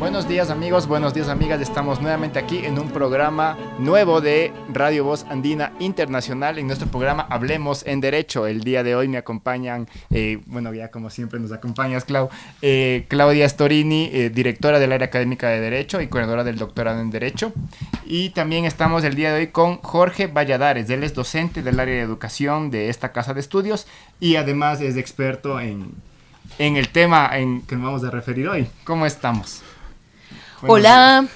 Buenos días amigos, buenos días amigas, estamos nuevamente aquí en un programa nuevo de Radio Voz Andina Internacional. En nuestro programa Hablemos en Derecho. El día de hoy me acompañan, ya como siempre nos acompañas Claudia Storini, directora del área académica de Derecho y coordinadora del doctorado en Derecho. Y también estamos el día de hoy con Jorge Valladares, él es docente del área de educación de esta casa de estudios y además es experto en el tema en que nos vamos a referir hoy. ¿Cómo estamos? Hola,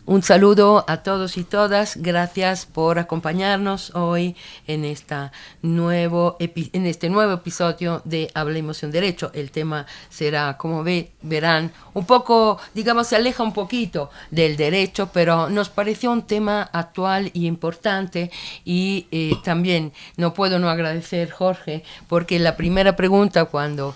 un saludo a todos y todas. Gracias por acompañarnos hoy en este nuevo episodio de Hablemos en Derecho. El tema será, como verán, un poco, se aleja un poquito del derecho, pero nos pareció un tema actual y importante. Y también no puedo no agradecer, Jorge, porque la primera pregunta cuando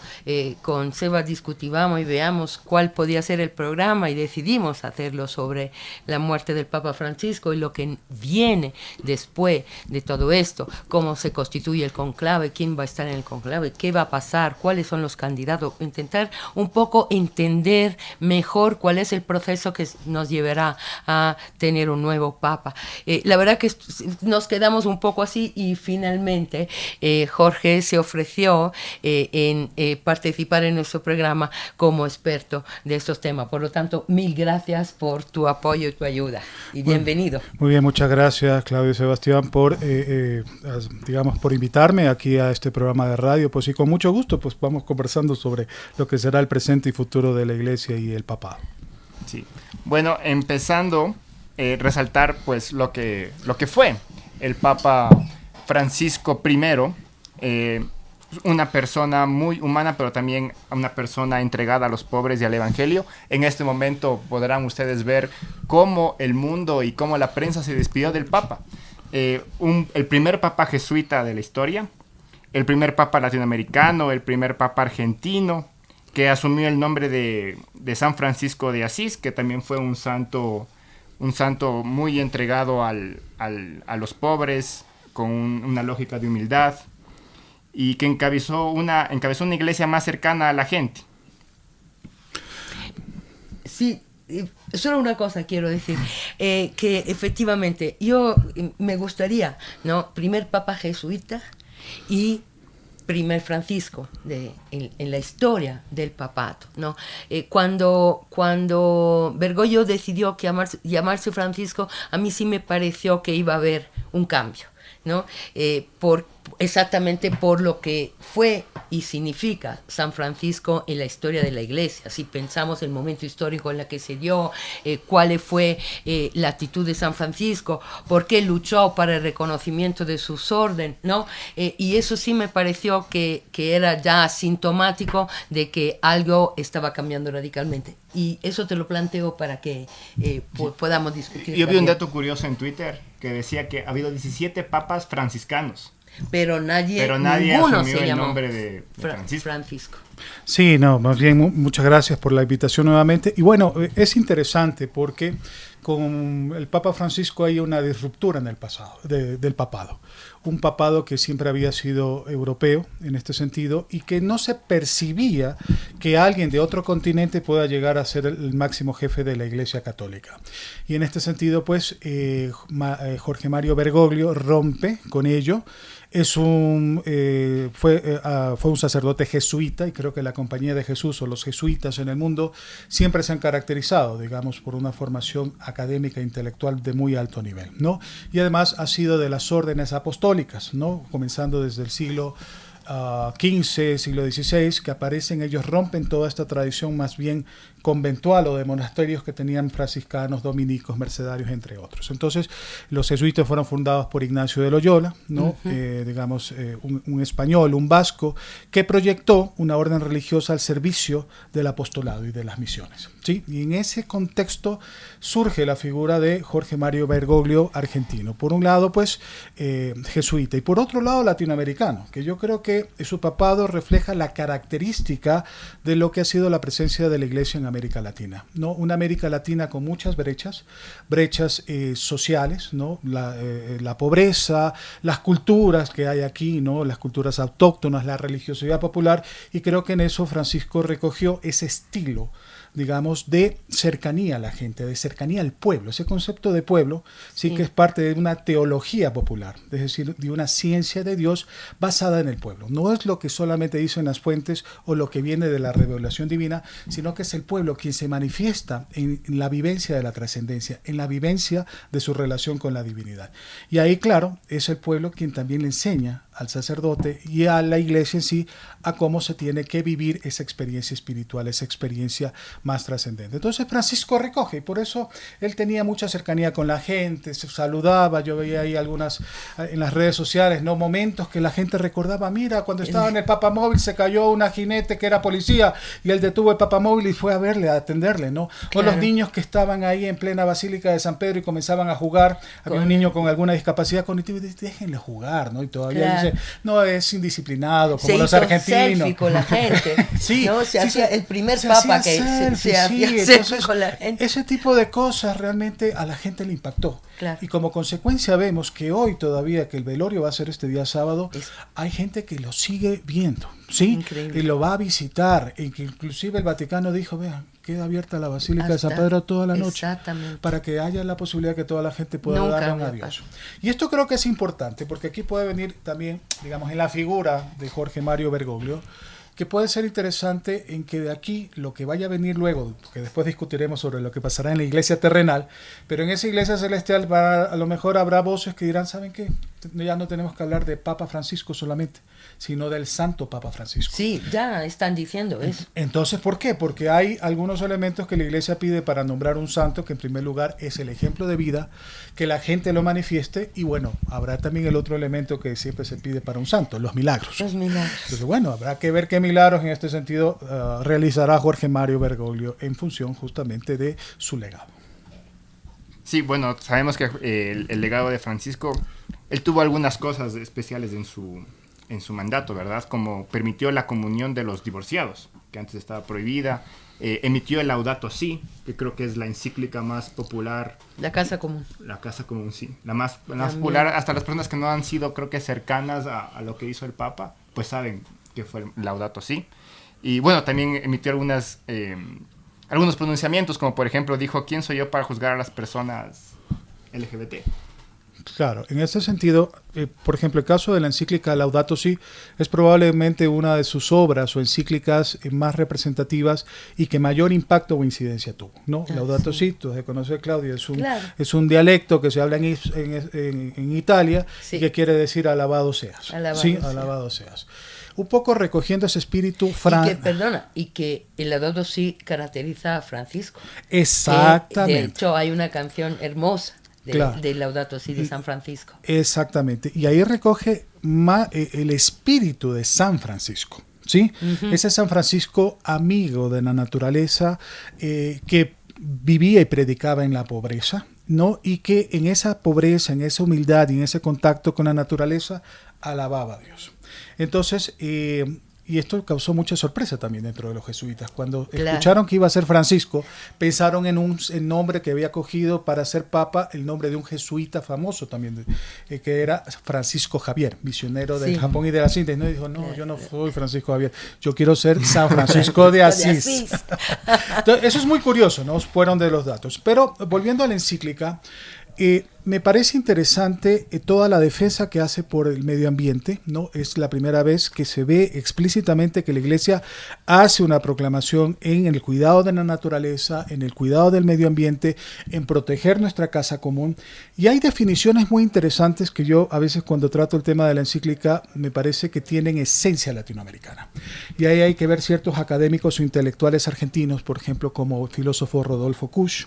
con Seba discutíamos y veamos cuál podía ser el programa y decidimos hacerlo sobre la muerte del Papa Francisco y lo que viene después de todo esto, cómo se constituye el conclave, quién va a estar en el conclave, qué va a pasar, cuáles son los candidatos, intentar un poco entender mejor cuál es el proceso que nos llevará a tener un nuevo Papa. La verdad que nos quedamos un poco así y finalmente Jorge se ofreció en participar en nuestro programa como experto de estos temas. Por lo tanto, mil gracias por tu apoyo y tu ayuda. Y bienvenido. Muy bien, muchas gracias Claudio y Sebastián por invitarme aquí a este programa de radio. Pues y con mucho gusto pues vamos conversando sobre lo que será el presente y futuro de la Iglesia y el papado. Sí. Bueno, empezando resaltar pues lo que fue el Papa Francisco I, una persona muy humana, pero también una persona entregada a los pobres y al Evangelio. En este momento podrán ustedes ver cómo el mundo y cómo la prensa se despidió del Papa. El primer Papa jesuita de la historia, el primer Papa latinoamericano, el primer Papa argentino, que asumió el nombre de San Francisco de Asís, que también fue un santo muy entregado a los pobres, con una lógica de humildad, y que encabezó una iglesia más cercana a la gente. Sí, solo una cosa quiero decir, que efectivamente yo me gustaría, primer Papa jesuita y primer Francisco en la historia del papado, ¿no? Cuando Bergoglio decidió llamarse Francisco, a mí sí me pareció que iba a haber un cambio, ¿no? Exactamente por lo que fue y significa San Francisco en la historia de la Iglesia. Si pensamos el momento histórico en el que se dio, cuál fue la actitud de San Francisco, por qué luchó para el reconocimiento de sus órdenes, ¿no? Y eso sí me pareció que era ya sintomático de que algo estaba cambiando radicalmente. Y eso te lo planteo para que podamos discutir. Yo vi un dato curioso en Twitter que decía que ha habido 17 papas franciscanos. Pero nadie asumió se el llamó nombre de Francisco. Sí, más bien muchas gracias por la invitación nuevamente. Y bueno, es interesante porque con el Papa Francisco hay una disruptura en el pasado del papado. Un papado que siempre había sido europeo en este sentido y que no se percibía que alguien de otro continente pueda llegar a ser el máximo jefe de la Iglesia Católica. Y en este sentido, pues, Jorge Mario Bergoglio rompe con ello. Fue un sacerdote jesuita y creo que la Compañía de Jesús o los jesuitas en el mundo siempre se han caracterizado, por una formación académica e intelectual de muy alto nivel, ¿no? Y además ha sido de las órdenes apostólicas, ¿no? Comenzando desde el siglo XV, siglo XVI, que aparecen, ellos rompen toda esta tradición más bien conventual o de monasterios que tenían franciscanos, dominicos, mercedarios, entre otros. Entonces, los jesuitas fueron fundados por Ignacio de Loyola, ¿no? Un español, un vasco, que proyectó una orden religiosa al servicio del apostolado y de las misiones, ¿sí? Y en ese contexto surge la figura de Jorge Mario Bergoglio, argentino. Por un lado, pues, jesuita, y por otro lado, latinoamericano, que yo creo que su papado refleja la característica de lo que ha sido la presencia de la Iglesia en América Latina, ¿no? Una América Latina con muchas brechas sociales, ¿no? La pobreza, las culturas que hay aquí, ¿no? Las culturas autóctonas, la religiosidad popular, y creo que en eso Francisco recogió ese estilo digamos, de cercanía a la gente, de cercanía al pueblo. Ese concepto de pueblo sí que es parte de una teología popular, es decir, de una ciencia de Dios basada en el pueblo. No es lo que solamente dicen las fuentes o lo que viene de la revelación divina, sino que es el pueblo quien se manifiesta en la vivencia de la trascendencia, en la vivencia de su relación con la divinidad. Y ahí, claro, es el pueblo quien también le enseña al sacerdote y a la iglesia en sí a cómo se tiene que vivir esa experiencia espiritual, esa experiencia más trascendente. Entonces Francisco recoge y por eso él tenía mucha cercanía con la gente, se saludaba, yo veía ahí algunas en las redes sociales, ¿no? Momentos que la gente recordaba, mira, cuando estaba en el papamóvil se cayó una jinete que era policía y él detuvo el papamóvil y fue a verle, a atenderle, ¿no? Claro. O los niños que estaban ahí en plena Basílica de San Pedro y comenzaban a jugar, había un niño con alguna discapacidad cognitiva y dice, déjenle jugar, ¿no? Y todavía dice, no, es indisciplinado, como los argentinos. Selfie con la gente. Sí, ¿no? Se hacía el primer papa que se hacía selfie con la gente. Ese tipo de cosas realmente a la gente le impactó. Claro. Y como consecuencia vemos que hoy todavía, que el velorio va a ser este día sábado, hay gente que lo sigue viendo, ¿sí? Increíble. Y lo va a visitar, y que inclusive el Vaticano dijo, vean, queda abierta la Basílica de San Pedro toda la noche, para que haya la posibilidad que toda la gente pueda dar un adiós. Y esto creo que es importante, porque aquí puede venir también, digamos, en la figura de Jorge Mario Bergoglio, que puede ser interesante en que de aquí lo que vaya a venir luego, que después discutiremos sobre lo que pasará en la iglesia terrenal, pero en esa iglesia celestial a lo mejor habrá voces que dirán, ¿saben qué? Ya no tenemos que hablar de Papa Francisco solamente, sino del Santo Papa Francisco. Sí, ya están diciendo eso. Entonces, ¿por qué? Porque hay algunos elementos que la iglesia pide para nombrar un santo, que en primer lugar es el ejemplo de vida, que la gente lo manifieste, y bueno, habrá también el otro elemento que siempre se pide para un santo, los milagros. Los milagros. Entonces, bueno, habrá que ver qué milagros en este sentido realizará Jorge Mario Bergoglio en función justamente de su legado. Sí, bueno, sabemos que el legado de Francisco, él tuvo algunas cosas especiales en su mandato, ¿verdad? Como permitió la comunión de los divorciados, que antes estaba prohibida, emitió el Laudato Si, que creo que es la encíclica más popular. La Casa Común. La Casa Común, sí. La más popular, hasta las personas que no han sido, creo que cercanas a lo que hizo el Papa, pues saben que fue el Laudato Si. Y bueno, también emitió algunos pronunciamientos, como por ejemplo dijo, ¿quién soy yo para juzgar a las personas LGBT? Claro, en ese sentido, por ejemplo, el caso de la encíclica Laudato Si es probablemente una de sus obras o encíclicas más representativas y que mayor impacto o incidencia tuvo, ¿no? Laudato Si, tú has conocido, Claudia, es un dialecto que se habla en Italia, y que quiere decir alabado seas. Alabado seas. Un poco recogiendo ese espíritu y que el Laudato Si caracteriza a Francisco. Exactamente. De hecho, hay una canción hermosa del Laudato Si de San Francisco. Exactamente. Y ahí recoge el espíritu de San Francisco, ¿sí? Uh-huh. Ese San Francisco amigo de la naturaleza, que vivía y predicaba en la pobreza, ¿no? Y que en esa pobreza, en esa humildad y en ese contacto con la naturaleza, alababa a Dios. Entonces, y esto causó mucha sorpresa también dentro de los jesuitas. Cuando escucharon que iba a ser Francisco, pensaron en un nombre que había cogido para ser papa, el nombre de un jesuita famoso también, que era Francisco Javier, misionero del Japón y de las Indias. ¿No? Y dijo, no, yo no soy Francisco Javier, yo quiero ser San Francisco de Asís. Entonces, eso es muy curioso, ¿no? Fueron de los datos. Pero volviendo a la encíclica, me parece interesante toda la defensa que hace por el medio ambiente, ¿no? Es la primera vez que se ve explícitamente que la Iglesia hace una proclamación en el cuidado de la naturaleza, en el cuidado del medio ambiente, en proteger nuestra casa común. Y hay definiciones muy interesantes que yo a veces cuando trato el tema de la encíclica me parece que tienen esencia latinoamericana. Y ahí hay que ver ciertos académicos o intelectuales argentinos, por ejemplo, como el filósofo Rodolfo Kusch,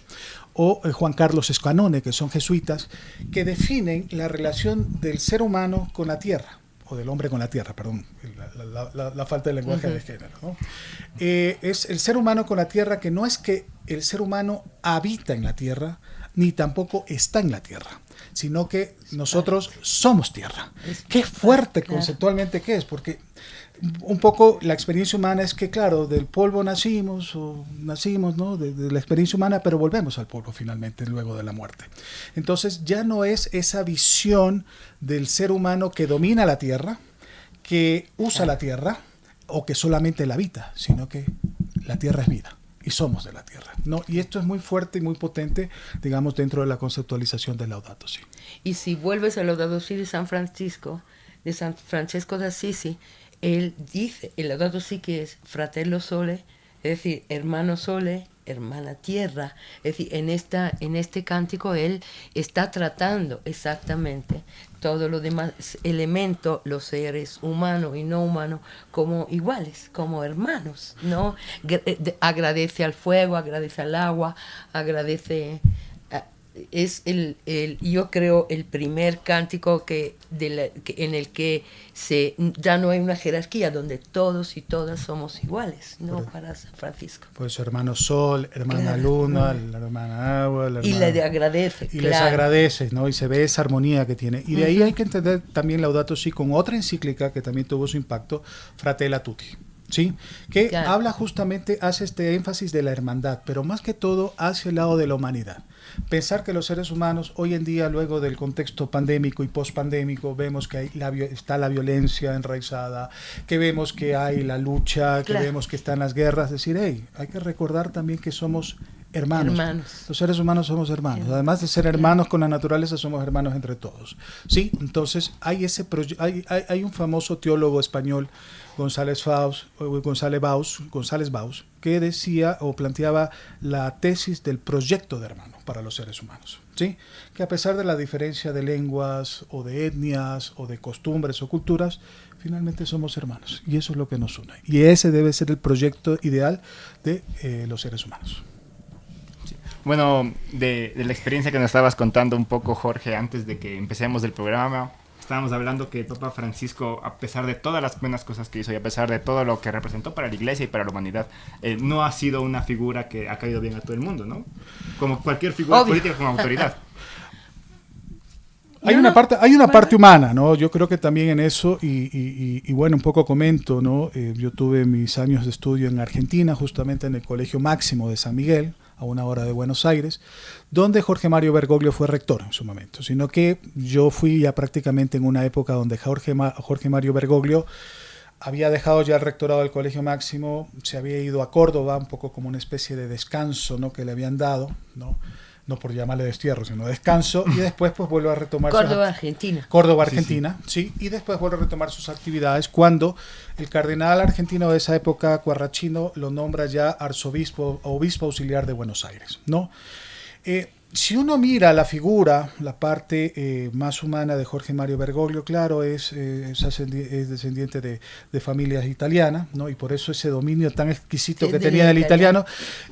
o Juan Carlos Escanone, que son jesuitas, que definen la relación del ser humano con la tierra, o del hombre con la tierra, perdón, la falta de lenguaje de género, ¿no? Es el ser humano con la tierra, que no es que el ser humano habita en la tierra, ni tampoco está en la tierra, sino que nosotros somos tierra. Qué fuerte conceptualmente que es, porque un poco la experiencia humana es que, claro, del polvo nacimos, ¿no? De la experiencia humana, pero volvemos al polvo finalmente luego de la muerte. Entonces ya no es esa visión del ser humano que domina la tierra, que usa la tierra o que solamente la habita, sino que la tierra es vida. y somos de la tierra, ¿no? Y esto es muy fuerte y muy potente, digamos, dentro de la conceptualización del Laudato Si. Y si vuelves al Laudato Si de San Francesco de Assisi, él dice, el Laudato Si que es fratello sole, es decir, hermano sole, hermana tierra. Es decir, en este cántico él está tratando exactamente todos los demás elementos, los seres humanos y no humanos, como iguales, como hermanos, ¿no? Agradece al fuego, agradece al agua, agradece... Es yo creo el primer cántico en el que ya no hay una jerarquía, donde todos y todas somos iguales, ¿no? Para San Francisco. Pues hermano sol, hermana luna, la hermana agua, la hermana... Y le agradece. Y les agradece, ¿no? Y se ve esa armonía que tiene. Y de ahí hay que entender también Laudato Si con otra encíclica que también tuvo su impacto, Fratelli Tutti. ¿Sí? Que habla justamente, hace este énfasis de la hermandad, pero más que todo hacia el lado de la humanidad. Pensar que los seres humanos hoy en día, luego del contexto pandémico y pospandémico, vemos que está la violencia enraizada, que vemos que hay la lucha, que vemos que están las guerras. Es decir, hey, hay que recordar también que somos hermanos. Los seres humanos somos hermanos. Además de ser hermanos con la naturaleza, somos hermanos entre todos. ¿Sí? Entonces, hay un famoso teólogo español, González Baus, que decía o planteaba la tesis del proyecto de hermano para los seres humanos, ¿sí? Que a pesar de la diferencia de lenguas o de etnias o de costumbres o culturas, finalmente somos hermanos y eso es lo que nos une. Y ese debe ser el proyecto ideal de los seres humanos. Sí. Bueno, de la experiencia que nos estabas contando un poco, Jorge, antes de que empecemos el programa, estábamos hablando que el Papa Francisco, a pesar de todas las buenas cosas que hizo y a pesar de todo lo que representó para la Iglesia y para la humanidad, no ha sido una figura que ha caído bien a todo el mundo, ¿no? Como cualquier figura política con autoridad. Hay una parte humana, ¿no? Yo creo que también en eso, y bueno, un poco comento, ¿no? Yo tuve mis años de estudio en Argentina, justamente en el Colegio Máximo de San Miguel, a una hora de Buenos Aires, donde Jorge Mario Bergoglio fue rector en su momento, sino que yo fui ya prácticamente en una época donde Jorge Mario Bergoglio había dejado ya el rectorado del Colegio Máximo, se había ido a Córdoba, un poco como una especie de descanso, ¿no? Que le habían dado, ¿no? No por llamarle destierro, sino descanso, y después pues vuelve a retomar Córdoba, Argentina, sí, y después vuelve a retomar sus actividades cuando el cardenal argentino de esa época, Quarrachino, lo nombra ya arzobispo, obispo auxiliar de Buenos Aires, ¿no? Si uno mira la figura, la parte más humana de Jorge Mario Bergoglio, claro, es descendiente de familias italianas, ¿no? Y por eso ese dominio tan exquisito que tenía del italiano.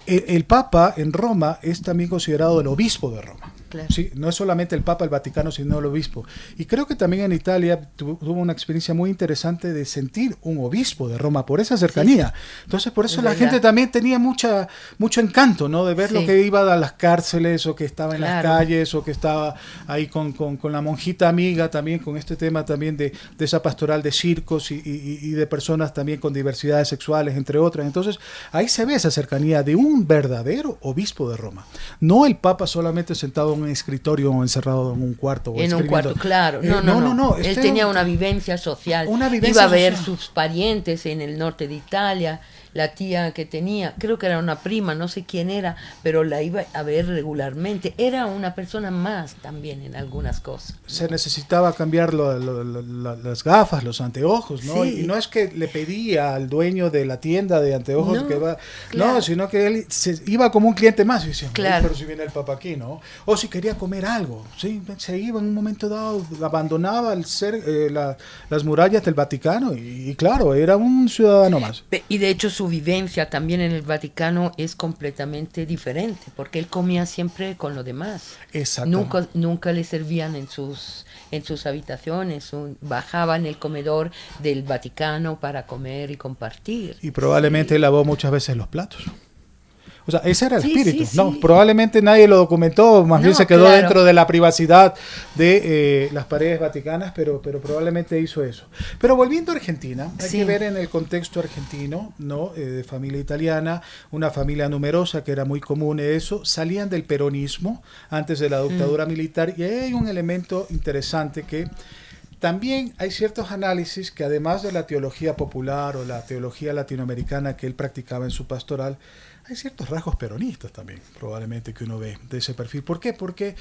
El Papa en Roma es también considerado el obispo de Roma. Claro. ¿Sí? No es solamente el Papa, el Vaticano, sino el obispo. Y creo que también en Italia tuvo una experiencia muy interesante de sentir un obispo de Roma por esa cercanía. Sí. Entonces, por eso la gente también tenía mucho encanto, ¿no? De ver lo que iba a las cárceles o que estaba en las calles o que estaba ahí con la monjita amiga también, con este tema también de esa pastoral de circos y de personas también con diversidades sexuales, entre otras. Entonces, ahí se ve esa cercanía de un verdadero obispo de Roma. No el Papa solamente sentado en un escritorio o encerrado en un cuarto. En un cuarto, claro. No. Él tenía una vivencia social. Iba a ver sus parientes en el norte de Italia. La tía que tenía, creo que era una prima, no sé quién era, pero la iba a ver regularmente. Era una persona más también en algunas cosas, ¿no? Se necesitaba cambiar las gafas, los anteojos, ¿no? Sí. Y no es que le pedía al dueño de la tienda de anteojos sino que él iba como un cliente más y decía, pero si viene el Papa aquí, ¿no? O si quería comer algo, ¿sí? Se iba en un momento dado, abandonaba las murallas del Vaticano y claro, era un ciudadano más. Y de hecho su vivencia también en el Vaticano es completamente diferente, porque él comía siempre con los demás. Nunca le servían en sus habitaciones, bajaba en el comedor del Vaticano para comer y compartir. Y probablemente lavó muchas veces los platos. O sea, ese era el espíritu, ¿no? Probablemente nadie lo documentó, más bien se quedó dentro de la privacidad de las paredes vaticanas, pero probablemente hizo eso. Pero volviendo a Argentina, hay que ver en el contexto argentino, ¿no? De familia italiana, una familia numerosa que era muy común eso, salían del peronismo antes de la dictadura militar, y ahí hay un elemento interesante que también hay ciertos análisis que además de la teología popular o la teología latinoamericana que él practicaba en su pastoral, hay ciertos rasgos peronistas también, probablemente, que uno ve de ese perfil. ¿Por qué? Porque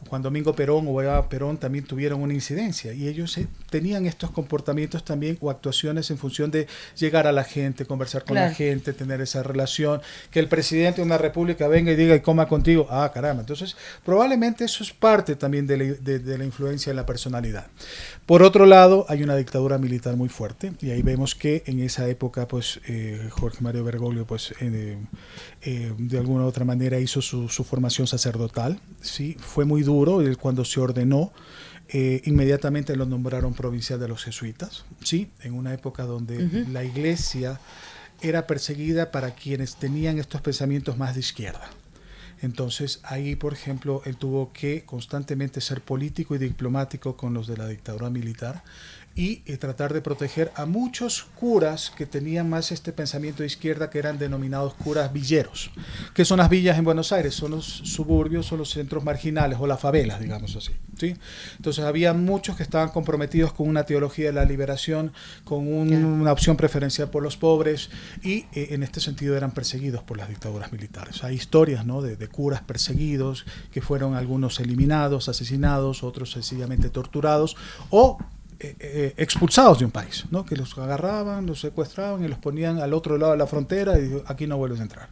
Juan Domingo Perón o Eva Perón también tuvieron una incidencia y ellos tenían estos comportamientos también o actuaciones en función de llegar a la gente, conversar con la gente, tener esa relación, que el presidente de una república venga y diga y coma contigo, ah, caramba. Entonces, probablemente eso es parte también de la influencia en la personalidad. Por otro lado, hay una dictadura militar muy fuerte y ahí vemos que en esa época, pues, Jorge Mario Bergoglio, pues, de alguna u otra manera hizo su formación sacerdotal, ¿sí? Fue muy duro cuando se ordenó, inmediatamente lo nombraron provincial de los jesuitas, ¿sí? En una época donde la iglesia era perseguida para quienes tenían estos pensamientos más de izquierda. Entonces ahí, por ejemplo, él tuvo que constantemente ser político y diplomático con los de la dictadura militar y tratar de proteger a muchos curas que tenían más este pensamiento de izquierda, que eran denominados curas villeros. ¿Qué son las villas en Buenos Aires? Son los suburbios, son los centros marginales o las favelas, digamos así, ¿sí? Entonces había muchos que estaban comprometidos con una teología de la liberación, con una opción preferencial por los pobres y en este sentido eran perseguidos por las dictaduras militares. Hay historias, ¿no?, de curas perseguidos, que fueron algunos eliminados, asesinados, otros sencillamente torturados o expulsados de un país, ¿no? Que los agarraban, los secuestraban y los ponían al otro lado de la frontera y aquí no vuelves a entrar.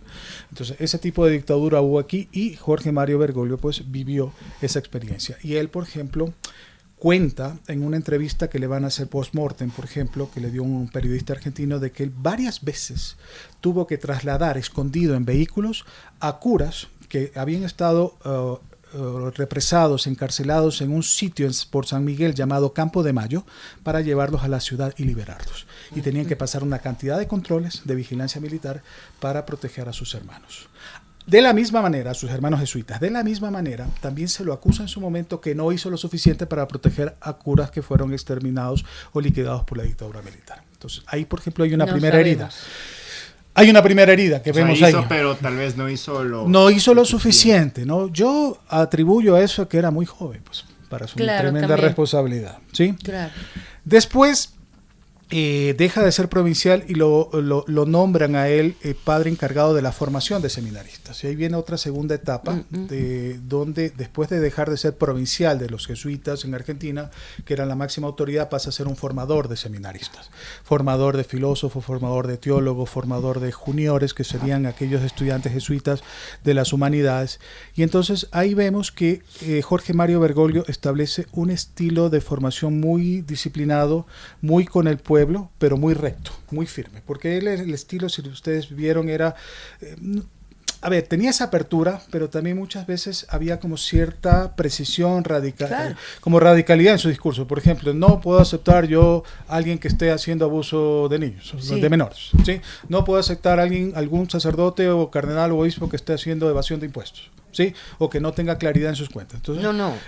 Entonces ese tipo de dictadura hubo aquí y Jorge Mario Bergoglio pues vivió esa experiencia. Y él, por ejemplo, cuenta en una entrevista que le van a hacer post-mortem, por ejemplo, que le dio un periodista argentino, de que él varias veces tuvo que trasladar escondido en vehículos a curas que habían estado represados, encarcelados en un sitio por San Miguel llamado Campo de Mayo, para llevarlos a la ciudad y liberarlos. Y tenían que pasar una cantidad de controles de vigilancia militar para proteger a sus hermanos. De la misma manera, a sus hermanos jesuitas, de la misma manera, también se lo acusa en su momento que no hizo lo suficiente para proteger a curas que fueron exterminados o liquidados por la dictadura militar. Entonces, ahí, por ejemplo, hay una primera herida. Hay una primera herida que vemos hizo, ahí. Pero tal vez no hizo lo suficiente, ¿no? Yo atribuyo a eso que era muy joven, pues, para su tremenda responsabilidad, ¿sí? Claro. Después deja de ser provincial y lo nombran a él padre encargado de la formación de seminaristas. Y ahí viene otra segunda etapa, donde después de dejar de ser provincial de los jesuitas en Argentina, que era la máxima autoridad, pasa a ser un formador de seminaristas, formador de filósofos, formador de teólogos, formador de juniores, que serían aquellos estudiantes jesuitas de las humanidades. Y entonces ahí vemos que Jorge Mario Bergoglio establece un estilo de formación muy disciplinado, muy con el pueblo, pero muy recto, muy firme, porque él, el estilo, si ustedes vieron, era tenía esa apertura, pero también muchas veces había como cierta precisión radical, como radicalidad en su discurso. Por ejemplo, no puedo aceptar yo a alguien que esté haciendo abuso de niños, de menores, ¿sí? No puedo aceptar a algún sacerdote o cardenal o obispo que esté haciendo evasión de impuestos, ¿sí? O que no tenga claridad en sus cuentas. Entonces,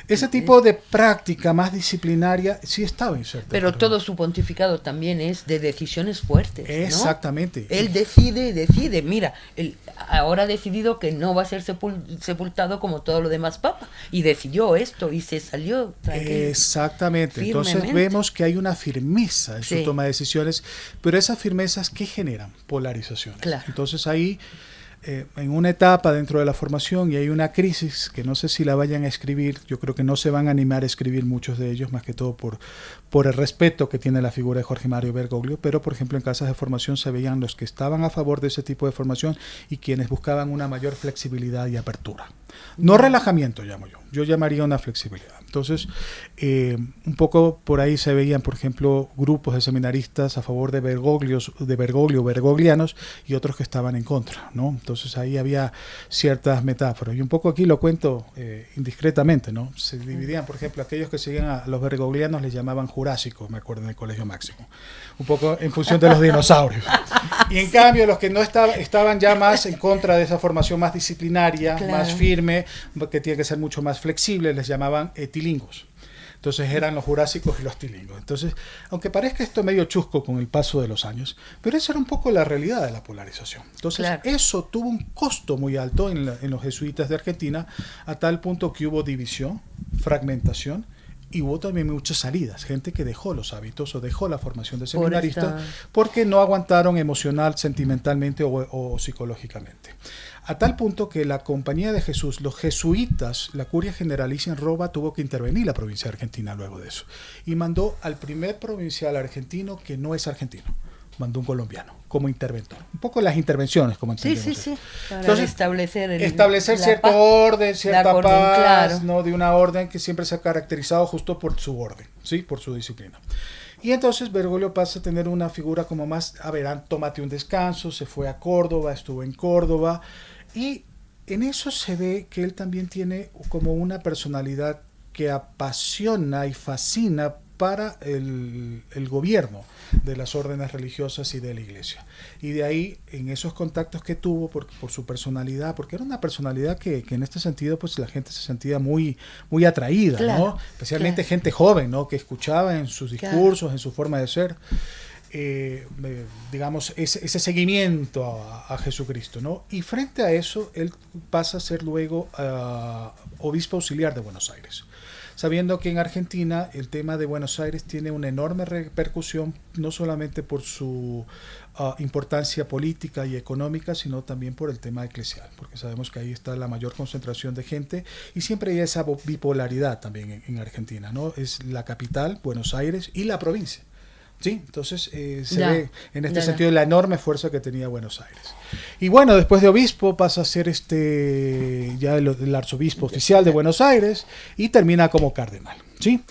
ese tipo de práctica más disciplinaria sí estaba inserta. Pero todo su pontificado también es de decisiones fuertes, ¿no? Exactamente. Él decide. Mira, él ahora ha decidido que no va a ser sepultado como todo lo demás papa. Y decidió esto y se salió tranquilo. Exactamente. Entonces vemos que hay una firmeza en su toma de decisiones, pero esas firmezas, ¿qué generan? Polarizaciones. Claro. Entonces ahí, en una etapa dentro de la formación, y hay una crisis que no sé si la vayan a escribir, yo creo que no se van a animar a escribir muchos de ellos, más que todo por el respeto que tiene la figura de Jorge Mario Bergoglio, pero por ejemplo en casas de formación se veían los que estaban a favor de ese tipo de formación y quienes buscaban una mayor flexibilidad y apertura. No relajamiento yo llamaría una flexibilidad. Entonces, un poco por ahí se veían, por ejemplo, grupos de seminaristas a favor de Bergoglio, bergoglianos, y otros que estaban en contra, ¿no? Entonces ahí había ciertas metáforas. Y un poco aquí lo cuento indiscretamente, ¿no? Se dividían, por ejemplo, aquellos que seguían a los bergoglianos les llamaban jurásicos, me acuerdo, en el Colegio Máximo. Un poco en función de los dinosaurios. Y en cambio, los que no estaban ya más en contra de esa formación más disciplinaria, más firme, que tiene que ser mucho más flexible, les llamaban tilingos. Entonces eran los jurásicos y los tilingos. Entonces, aunque parezca esto medio chusco con el paso de los años, pero esa era un poco la realidad de la polarización. Entonces, eso tuvo un costo muy alto en los jesuitas de Argentina, a tal punto que hubo división, fragmentación Y hubo también muchas salidas, gente que dejó los hábitos o dejó la formación de seminarista porque no aguantaron emocional, sentimentalmente o psicológicamente. A tal punto que la Compañía de Jesús, los jesuitas, la Curia Generalicia en Roma tuvo que intervenir la provincia de Argentina luego de eso. Y mandó al primer provincial argentino que no es argentino. Mandó un colombiano como interventor. Un poco las intervenciones, como entendemos. Sí. Para entonces, establecer cierto orden, cierta paz, claro, ¿no? De una orden que siempre se ha caracterizado justo por su orden, ¿sí? Por su disciplina. Y entonces Bergoglio pasa a tener una figura como más, a ver, tómate un descanso, se fue a Córdoba, estuvo en Córdoba, y en eso se ve que él también tiene como una personalidad que apasiona y fascina para el gobierno de las órdenes religiosas y de la iglesia. Y de ahí, en esos contactos que tuvo por su personalidad, porque era una personalidad que en este sentido pues la gente se sentía muy, muy atraída, claro, ¿no? Especialmente gente joven, ¿no? Que escuchaba en sus discursos, claro, en su forma de ser, digamos, ese seguimiento a Jesucristo, ¿no? Y frente a eso, él pasa a ser luego obispo auxiliar de Buenos Aires, sabiendo que en Argentina el tema de Buenos Aires tiene una enorme repercusión, no solamente por su importancia política y económica, sino también por el tema eclesial, porque sabemos que ahí está la mayor concentración de gente y siempre hay esa bipolaridad también en Argentina, ¿no? Es la capital, Buenos Aires, y la provincia. Sí, entonces se ve en este sentido la enorme fuerza que tenía Buenos Aires. Y bueno, después de obispo pasa a ser ya el arzobispo oficial de Buenos Aires y termina como cardenal, ¿sí?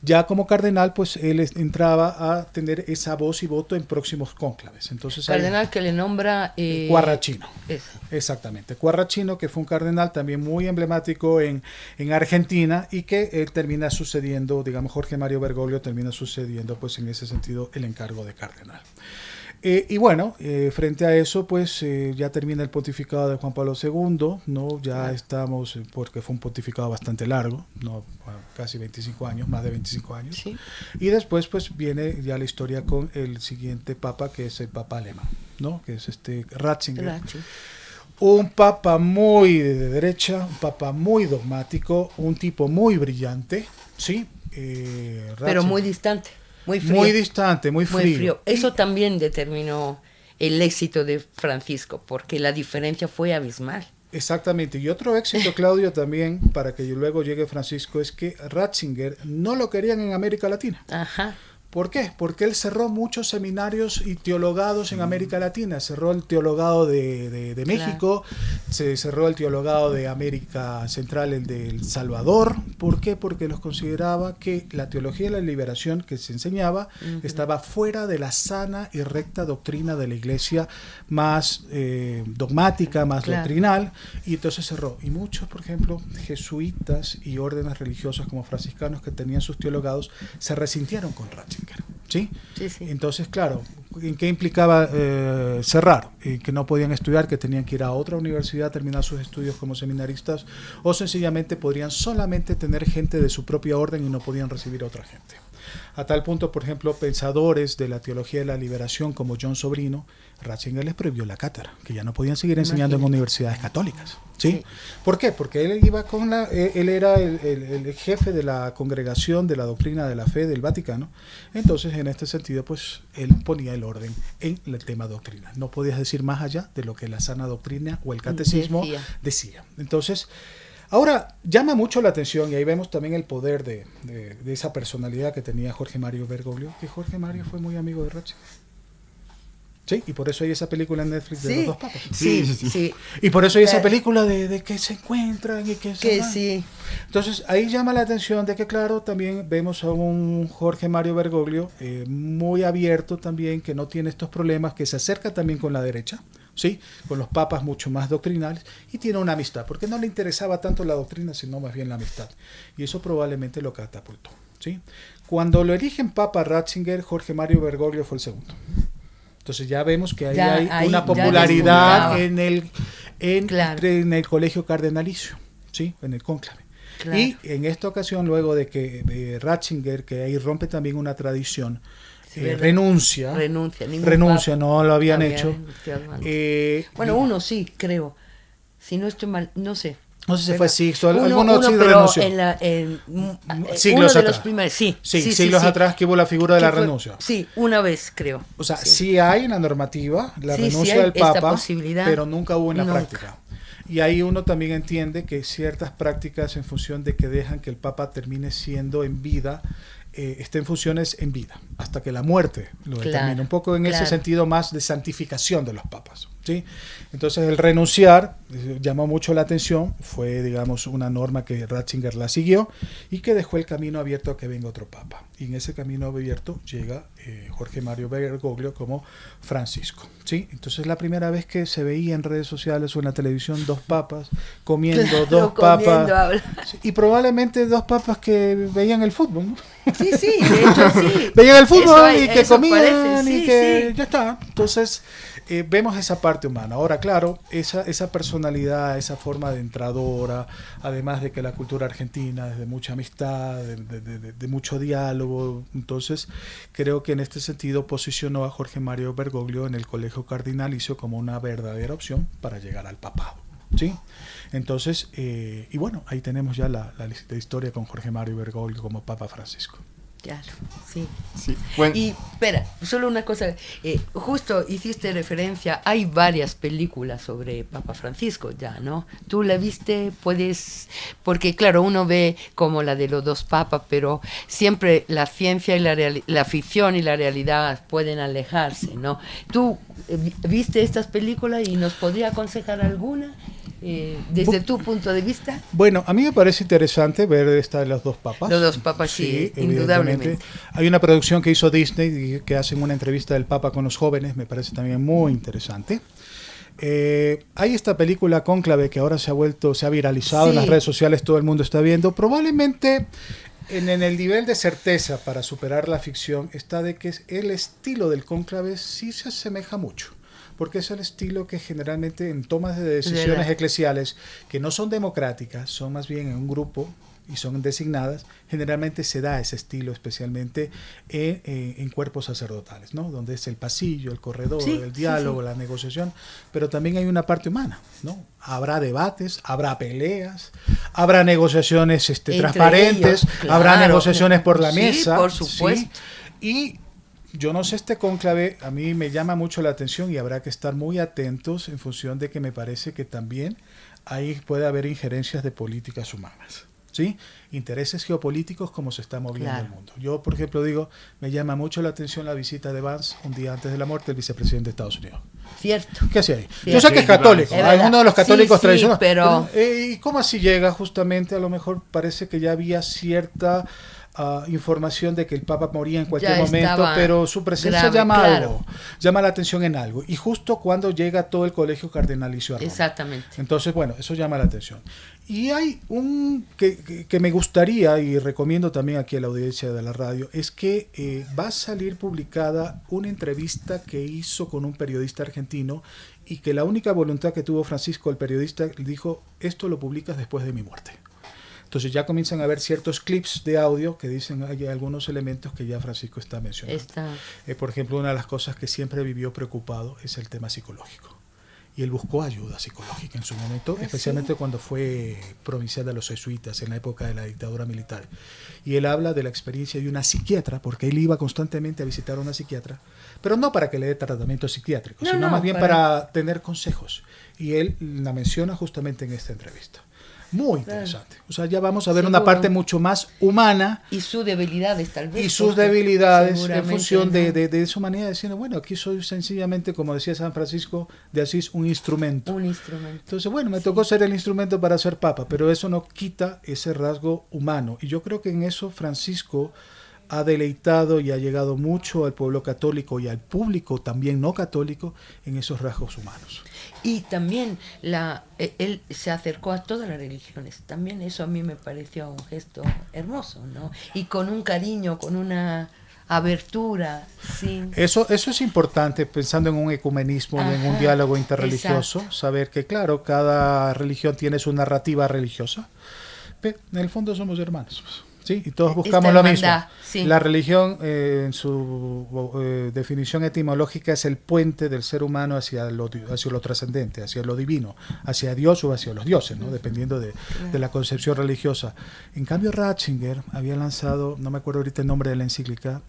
Ya como cardenal, pues él entraba a tener esa voz y voto en próximos cónclaves. Entonces, cardenal que le nombra Quarrachino. Exactamente. Quarrachino, que fue un cardenal también muy emblemático en Argentina y que él termina sucediendo, digamos, Jorge Mario Bergoglio termina sucediendo, pues en ese sentido, el encargo de cardenal. Y bueno, frente a eso, pues ya termina el pontificado de Juan Pablo II, ¿no? Ya estamos, porque fue un pontificado bastante largo, ¿no? Casi 25 años, más de 25 años. Sí. Y después, pues viene ya la historia con el siguiente papa, que es el papa alemán, ¿no? Que es Ratzinger. Un papa muy de derecha, un papa muy dogmático, un tipo muy brillante, ¿sí? Pero muy distante. Muy frío. Muy distante, muy frío. Eso también determinó el éxito de Francisco, porque la diferencia fue abismal. Exactamente. Y otro éxito, Claudio, también, para que luego llegue Francisco, es que Ratzinger no lo querían en América Latina. Ajá. ¿Por qué? Porque él cerró muchos seminarios y teologados en América Latina. Cerró el teologado de México, se cerró el teologado de América Central, el de El Salvador. ¿Por qué? Porque los consideraba que la teología de la liberación que se enseñaba estaba fuera de la sana y recta doctrina de la iglesia más dogmática, más doctrinal, y entonces cerró. Y muchos, por ejemplo, jesuitas y órdenes religiosas como franciscanos que tenían sus teologados se resintieron con Ratzinger. ¿Sí? Sí. Entonces, claro, ¿en qué implicaba cerrar? Que no podían estudiar, que tenían que ir a otra universidad a terminar sus estudios como seminaristas, o sencillamente podrían solamente tener gente de su propia orden y no podían recibir a otra gente. A tal punto, por ejemplo, pensadores de la teología de la liberación como John Sobrino, Ratzinger les prohibió la cátedra, que ya no podían seguir enseñando en universidades católicas. ¿Sí? ¿Por qué? Porque él iba él era el jefe de la congregación de la doctrina de la fe del Vaticano. Entonces, en este sentido, pues él ponía el orden en el tema doctrina. No podías decir más allá de lo que la sana doctrina o el catecismo decía. Entonces, ahora llama mucho la atención, y ahí vemos también el poder de esa personalidad que tenía Jorge Mario Bergoglio, que Jorge Mario fue muy amigo de Ratzinger. Sí, y por eso hay esa película en Netflix de los dos papas. Sí. Y por eso hay esa película de que se encuentran y que se van. Sí. Entonces, ahí llama la atención de que, claro, también vemos a un Jorge Mario Bergoglio muy abierto también, que no tiene estos problemas, que se acerca también con la derecha, ¿sí? Con los papas mucho más doctrinales, y tiene una amistad, porque no le interesaba tanto la doctrina, sino más bien la amistad. Y eso probablemente lo catapultó, ¿sí? Cuando lo eligen papa Ratzinger, Jorge Mario Bergoglio fue el segundo. Entonces ya vemos que hay una popularidad en el colegio cardenalicio, ¿sí? En el cónclave. Claro. Y en esta ocasión, luego de que Ratzinger, que ahí rompe también una tradición, renuncia, no lo habían hecho. Bueno, uno sí, creo. Si no estoy mal, no sé. No sé si fue Sixto, alguno sí pero renunció. uno Siglos de atrás. los primeros, siglos atrás que hubo la figura de la renuncia. Sí, una vez creo. O sea, sí hay en la normativa la renuncia hay del Papa, posibilidad, pero nunca hubo en la práctica. Y ahí uno también entiende que ciertas prácticas en función de que dejan que el Papa termine siendo en vida, esté en funciones en vida, hasta que la muerte lo determine. Un poco en ese sentido más de santificación de los papas, ¿sí? Entonces el renunciar llamó mucho la atención, fue digamos una norma que Ratzinger la siguió y que dejó el camino abierto a que venga otro papa. Y en ese camino abierto llega Jorge Mario Bergoglio como Francisco, ¿sí? Entonces es la primera vez que se veía en redes sociales o en la televisión dos papas comiendo, papas, ¿sí? Y probablemente dos papas que veían el fútbol, ¿no? Sí, de hecho sí. Veían el fútbol y que comían y que ya está. Entonces vemos esa parte humana. Ahora, claro, esa personalidad, esa forma de entradora, además de que la cultura argentina es de mucha amistad, de mucho diálogo, entonces creo que en este sentido posicionó a Jorge Mario Bergoglio en el Colegio Cardinalicio como una verdadera opción para llegar al papado, ¿sí? Entonces, y bueno, ahí tenemos ya la historia con Jorge Mario Bergoglio como Papa Francisco. Claro, sí. Bueno. Y espera, solo una cosa, justo hiciste referencia, hay varias películas sobre Papa Francisco ya, ¿no? ¿Tú la viste? Puedes, porque claro, uno ve como la de los dos papas, pero siempre la ciencia y la ficción y la realidad pueden alejarse, ¿no? ¿Tú viste estas películas y nos podría aconsejar alguna? Desde tu punto de vista. Bueno, a mí me parece interesante ver esta de los dos papas. Los dos papas, sí, indudablemente. Hay una producción que hizo Disney que hacen una entrevista del Papa con los jóvenes, me parece también muy interesante. Hay esta película Cónclave que ahora se ha viralizado en las redes sociales, todo el mundo está viendo. Probablemente en el nivel de certeza para superar la ficción está de que el estilo del Cónclave sí se asemeja mucho, porque es el estilo que generalmente en tomas de decisiones eclesiales que no son democráticas, son más bien en un grupo y son designadas, generalmente se da ese estilo especialmente en cuerpos sacerdotales, ¿no? Donde es el pasillo, el corredor, el diálogo, la negociación, pero también hay una parte humana, ¿no? Habrá debates, habrá peleas, habrá negociaciones transparentes, ellos, habrá negociaciones por la mesa. Por supuesto. Y yo no sé, este cónclave a mí me llama mucho la atención y habrá que estar muy atentos en función de que me parece que también ahí puede haber injerencias de políticas humanas, ¿sí? Intereses geopolíticos como se está moviendo el mundo. Yo, por ejemplo, digo, me llama mucho la atención la visita de Vance un día antes de la muerte del vicepresidente de Estados Unidos. Cierto. ¿Qué hacía ahí? Yo sé que es católico, es uno de los católicos tradicionales. Pero ¿y cómo así llega? Justamente, a lo mejor parece que ya había cierta información de que el Papa moría en cualquier momento, pero su presencia llama la atención en algo. Y justo cuando llega todo el colegio cardinalicio a Roma. Exactamente. Entonces, bueno, eso llama la atención. Y hay un que me gustaría y recomiendo también aquí a la audiencia de la radio, es que va a salir publicada una entrevista que hizo con un periodista argentino y que la única voluntad que tuvo Francisco, el periodista, dijo, esto lo publicas después de mi muerte. Entonces ya comienzan a haber ciertos clips de audio que dicen hay algunos elementos que ya Francisco está mencionando. Por ejemplo, una de las cosas que siempre vivió preocupado es el tema psicológico. Y él buscó ayuda psicológica en su momento, especialmente cuando fue provincial de los jesuitas en la época de la dictadura militar. Y él habla de la experiencia de una psiquiatra, porque él iba constantemente a visitar a una psiquiatra, pero no para que le dé tratamiento psiquiátrico, sino más bien para tener consejos. Y él la menciona justamente en esta entrevista. Muy interesante. O sea, ya vamos a ver una parte mucho más humana. Y sus debilidades, tal vez. Y sus debilidades en función de su manera de decir, bueno, aquí soy sencillamente, como decía San Francisco de Asís, un instrumento. Un instrumento. Entonces, bueno, me tocó ser el instrumento para ser papa, pero eso no quita ese rasgo humano. Y yo creo que en eso Francisco ha deleitado y ha llegado mucho al pueblo católico y al público también no católico en esos rasgos humanos. Y también él se acercó a todas las religiones. También eso a mí me pareció un gesto hermoso, ¿no? Y con un cariño, con una abertura. Sí. Eso es importante, pensando en un ecumenismo, en un diálogo interreligioso, saber que, claro, cada religión tiene su narrativa religiosa, pero en el fondo somos hermanos. ¿sí? Y todos buscamos lo mismo. Sí. La religión, en su definición etimológica, es el puente del ser humano hacia lo trascendente, hacia lo divino, hacia Dios o hacia los dioses, ¿no? Dependiendo de la concepción religiosa. En cambio, Ratzinger había lanzado, no me acuerdo ahorita el nombre de la encíclica,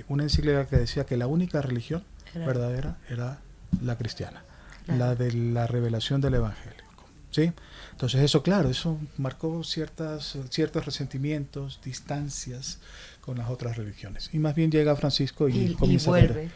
una encíclica que decía que la única religión verdadera era la cristiana, la de la revelación del Evangelio, ¿sí? Entonces eso, claro, eso marcó ciertos resentimientos, distancias con las otras religiones. Y más bien llega Francisco y comienza vuelve,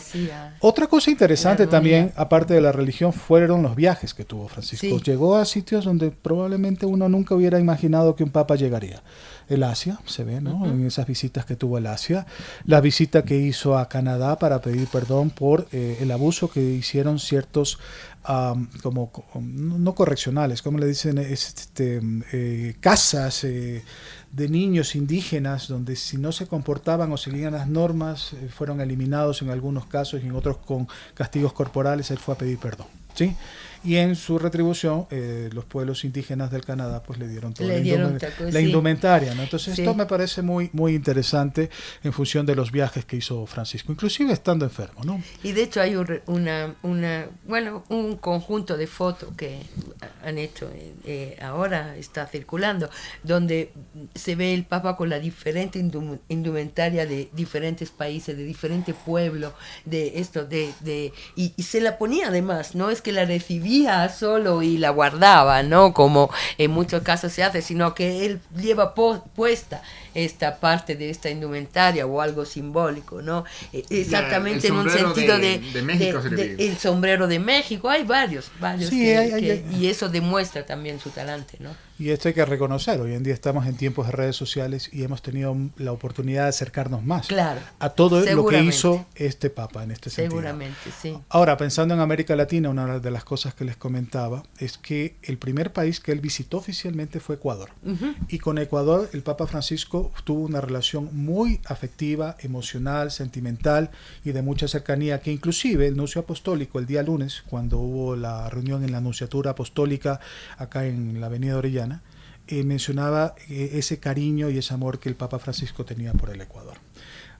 sí. Otra cosa interesante también, aparte de la religión, fueron los viajes que tuvo Francisco. Sí. Llegó a sitios donde probablemente uno nunca hubiera imaginado que un papa llegaría. El Asia, se ve, ¿no? En esas visitas que tuvo el Asia. La visita que hizo a Canadá para pedir perdón por el abuso que hicieron ciertos, no correccionales, como le dicen, casas de niños indígenas, donde si no se comportaban o seguían las normas, fueron eliminados en algunos casos y en otros con castigos corporales. Él fue a pedir perdón, ¿sí? Y en su retribución, los pueblos indígenas del Canadá pues le dieron toda la indumentaria, ¿no? Entonces esto me parece muy, muy interesante en función de los viajes que hizo Francisco, inclusive estando enfermo, ¿no? Y de hecho hay un conjunto de fotos que han hecho, ahora está circulando, donde se ve el Papa con la diferente indumentaria de diferentes países, de diferentes pueblos, y se la ponía además, no es que la recibía solo y la guardaba, ¿no? Como en muchos casos se hace, sino que él lleva puesta esta parte de esta indumentaria o algo simbólico, ¿no? Exactamente, en un sentido de México, el sombrero de México, hay varios sí, y eso demuestra también su talante, ¿no? Y esto hay que reconocer, hoy en día estamos en tiempos de redes sociales y hemos tenido la oportunidad de acercarnos más a todo lo que hizo este Papa en este sentido. Seguramente, sí. Ahora, pensando en América Latina, una de las cosas que les comentaba es que el primer país que él visitó oficialmente fue Ecuador. Y con Ecuador el Papa Francisco tuvo una relación muy afectiva, emocional, sentimental y de mucha cercanía, que inclusive el nuncio apostólico el día lunes, cuando hubo la reunión en la nunciatura apostólica acá en la avenida Orellana, mencionaba ese cariño y ese amor que el Papa Francisco tenía por el Ecuador.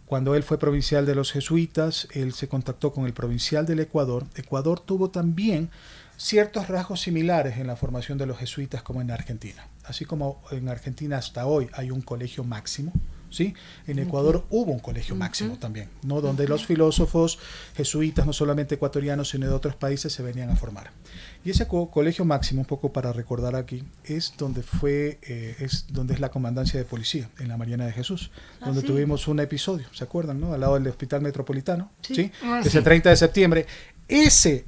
Cuando él fue provincial de los jesuitas, él se contactó con el provincial del Ecuador. Ecuador tuvo también ciertos rasgos similares en la formación de los jesuitas como en Argentina. Así como en Argentina hasta hoy hay un colegio máximo, ¿sí? En Ecuador hubo un colegio máximo también, ¿no? Donde los filósofos jesuitas, no solamente ecuatorianos, sino de otros países, se venían a formar. Y ese colegio máximo, un poco para recordar aquí, es donde es la comandancia de policía, en la Mariana de Jesús, donde tuvimos un episodio, ¿se acuerdan, no? Al lado del Hospital Metropolitano, ¿sí? Ese 30 de septiembre. Ese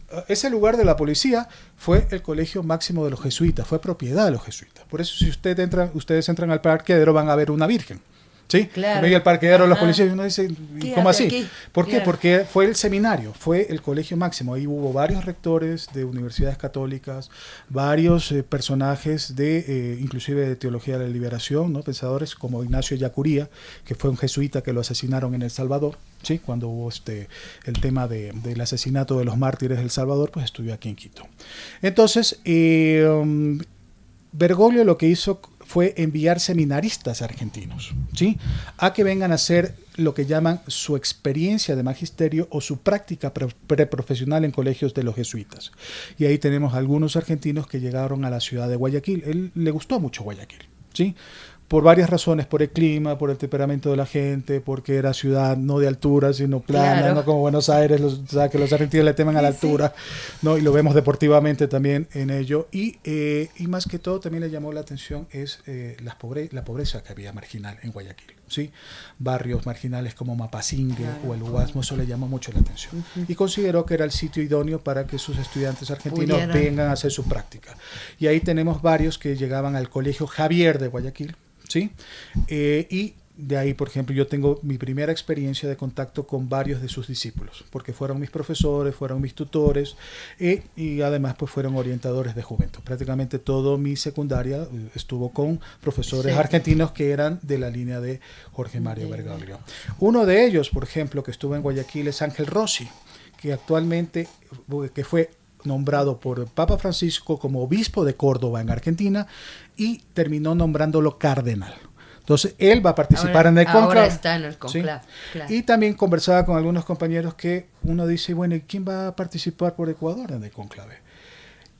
lugar de la policía fue el colegio máximo de los jesuitas, fue propiedad de los jesuitas. Por eso si ustedes entran al parqueadero van a ver una virgen. ¿Sí? Claro. Y el parqueadero de los policías, uno dice, ¿cómo así? Aquí? ¿Por qué? Porque fue el seminario, fue el colegio máximo. Ahí hubo varios rectores de universidades católicas, varios personajes inclusive de teología de la liberación, ¿no? Pensadores como Ignacio Yacuría, que fue un jesuita que lo asesinaron en El Salvador, ¿sí? Cuando hubo el tema del asesinato de los mártires de El Salvador, pues estuvo aquí en Quito. Entonces, Bergoglio lo que hizo fue enviar seminaristas argentinos, ¿sí? A que vengan a hacer lo que llaman su experiencia de magisterio o su práctica preprofesional en colegios de los jesuitas. Y ahí tenemos algunos argentinos que llegaron a la ciudad de Guayaquil. Él le gustó mucho Guayaquil, ¿sí? Por varias razones, por el clima, por el temperamento de la gente, porque era ciudad no de altura, sino plana, no como Buenos Aires, que los argentinos le temen a la altura, ¿no? Y lo vemos deportivamente también en ello. Y más que todo también le llamó la atención es la pobreza que había marginal en Guayaquil, ¿sí? Barrios marginales como Mapasingue o el Huasmo, eso le llamó mucho la atención. Y consideró que era el sitio idóneo para que sus estudiantes argentinos vengan a hacer su práctica. Y ahí tenemos varios que llegaban al Colegio Javier de Guayaquil, ¿sí? Y de ahí, por ejemplo, yo tengo mi primera experiencia de contacto con varios de sus discípulos, porque fueron mis profesores, fueron mis tutores y además pues fueron orientadores de juventud. Prácticamente toda mi secundaria estuvo con profesores argentinos que eran de la línea de Jorge Mario Bergoglio. Uno de ellos, por ejemplo, que estuvo en Guayaquil es Ángel Rossi, que actualmente que fue nombrado por el Papa Francisco como obispo de Córdoba en Argentina y terminó nombrándolo cardenal. Entonces, él va a participar en el conclave. Ahora está en el conclave, ¿sí? claro. Y también conversaba con algunos compañeros que uno dice, bueno, ¿y quién va a participar por Ecuador en el conclave?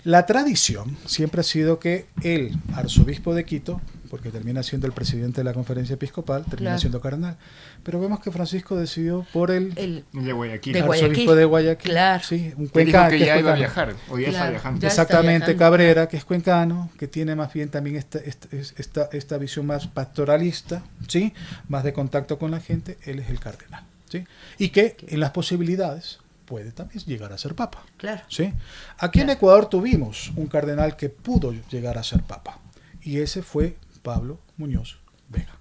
La tradición siempre ha sido que el arzobispo de Quito, porque termina siendo el presidente de la conferencia episcopal, termina siendo cardenal. Pero vemos que Francisco decidió por el de Guayaquil. arzobispo de Guayaquil. Claro. Sí, un cuencano. Que ya iba a viajar, o ya está viajando. Exactamente, Cabrera, que es cuencano, que tiene más bien también esta visión más pastoralista, ¿sí? Más de contacto con la gente, él es el cardenal, ¿sí? Y que en las posibilidades puede también llegar a ser papa. Claro. ¿Sí? Aquí en Ecuador tuvimos un cardenal que pudo llegar a ser papa, y ese fue Pablo Muñoz Vega.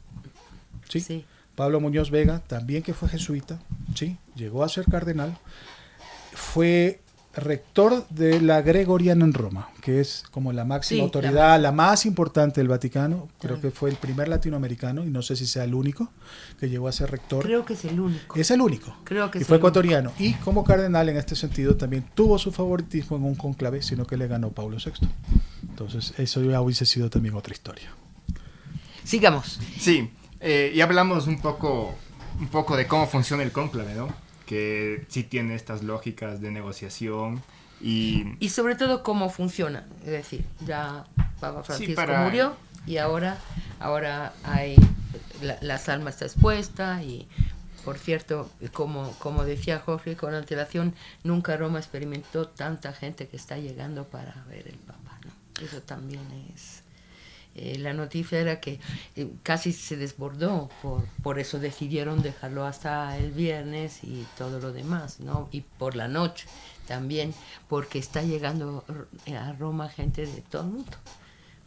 ¿Sí? Sí. Pablo Muñoz Vega, también que fue jesuita, ¿sí? Llegó a ser cardenal, fue rector de la Gregoriana en Roma, que es como la máxima autoridad, la más importante del Vaticano. Creo que fue el primer latinoamericano, y no sé si sea el único, que llegó a ser rector. Creo que es el único. Es el único. Creo que y es fue el ecuatoriano. Único. Y como cardenal, en este sentido, también tuvo su favoritismo en un conclave, sino que le ganó Pablo VI. Entonces, eso ya hubiese sido también otra historia. Sigamos. Sí, y hablamos un poco de cómo funciona el cónclave, ¿no? Que sí tiene estas lógicas de negociación y sobre todo cómo funciona. Es decir, ya Papa Francisco sí, murió y ahora hay las almas está expuesta y, por cierto, como decía Jorge, con antelación, nunca Roma experimentó tanta gente que está llegando para ver el Papa, ¿no? Eso también es... la noticia era que casi se desbordó, por eso decidieron dejarlo hasta el viernes y todo lo demás, ¿no? Y por la noche también, porque está llegando a Roma gente de todo el mundo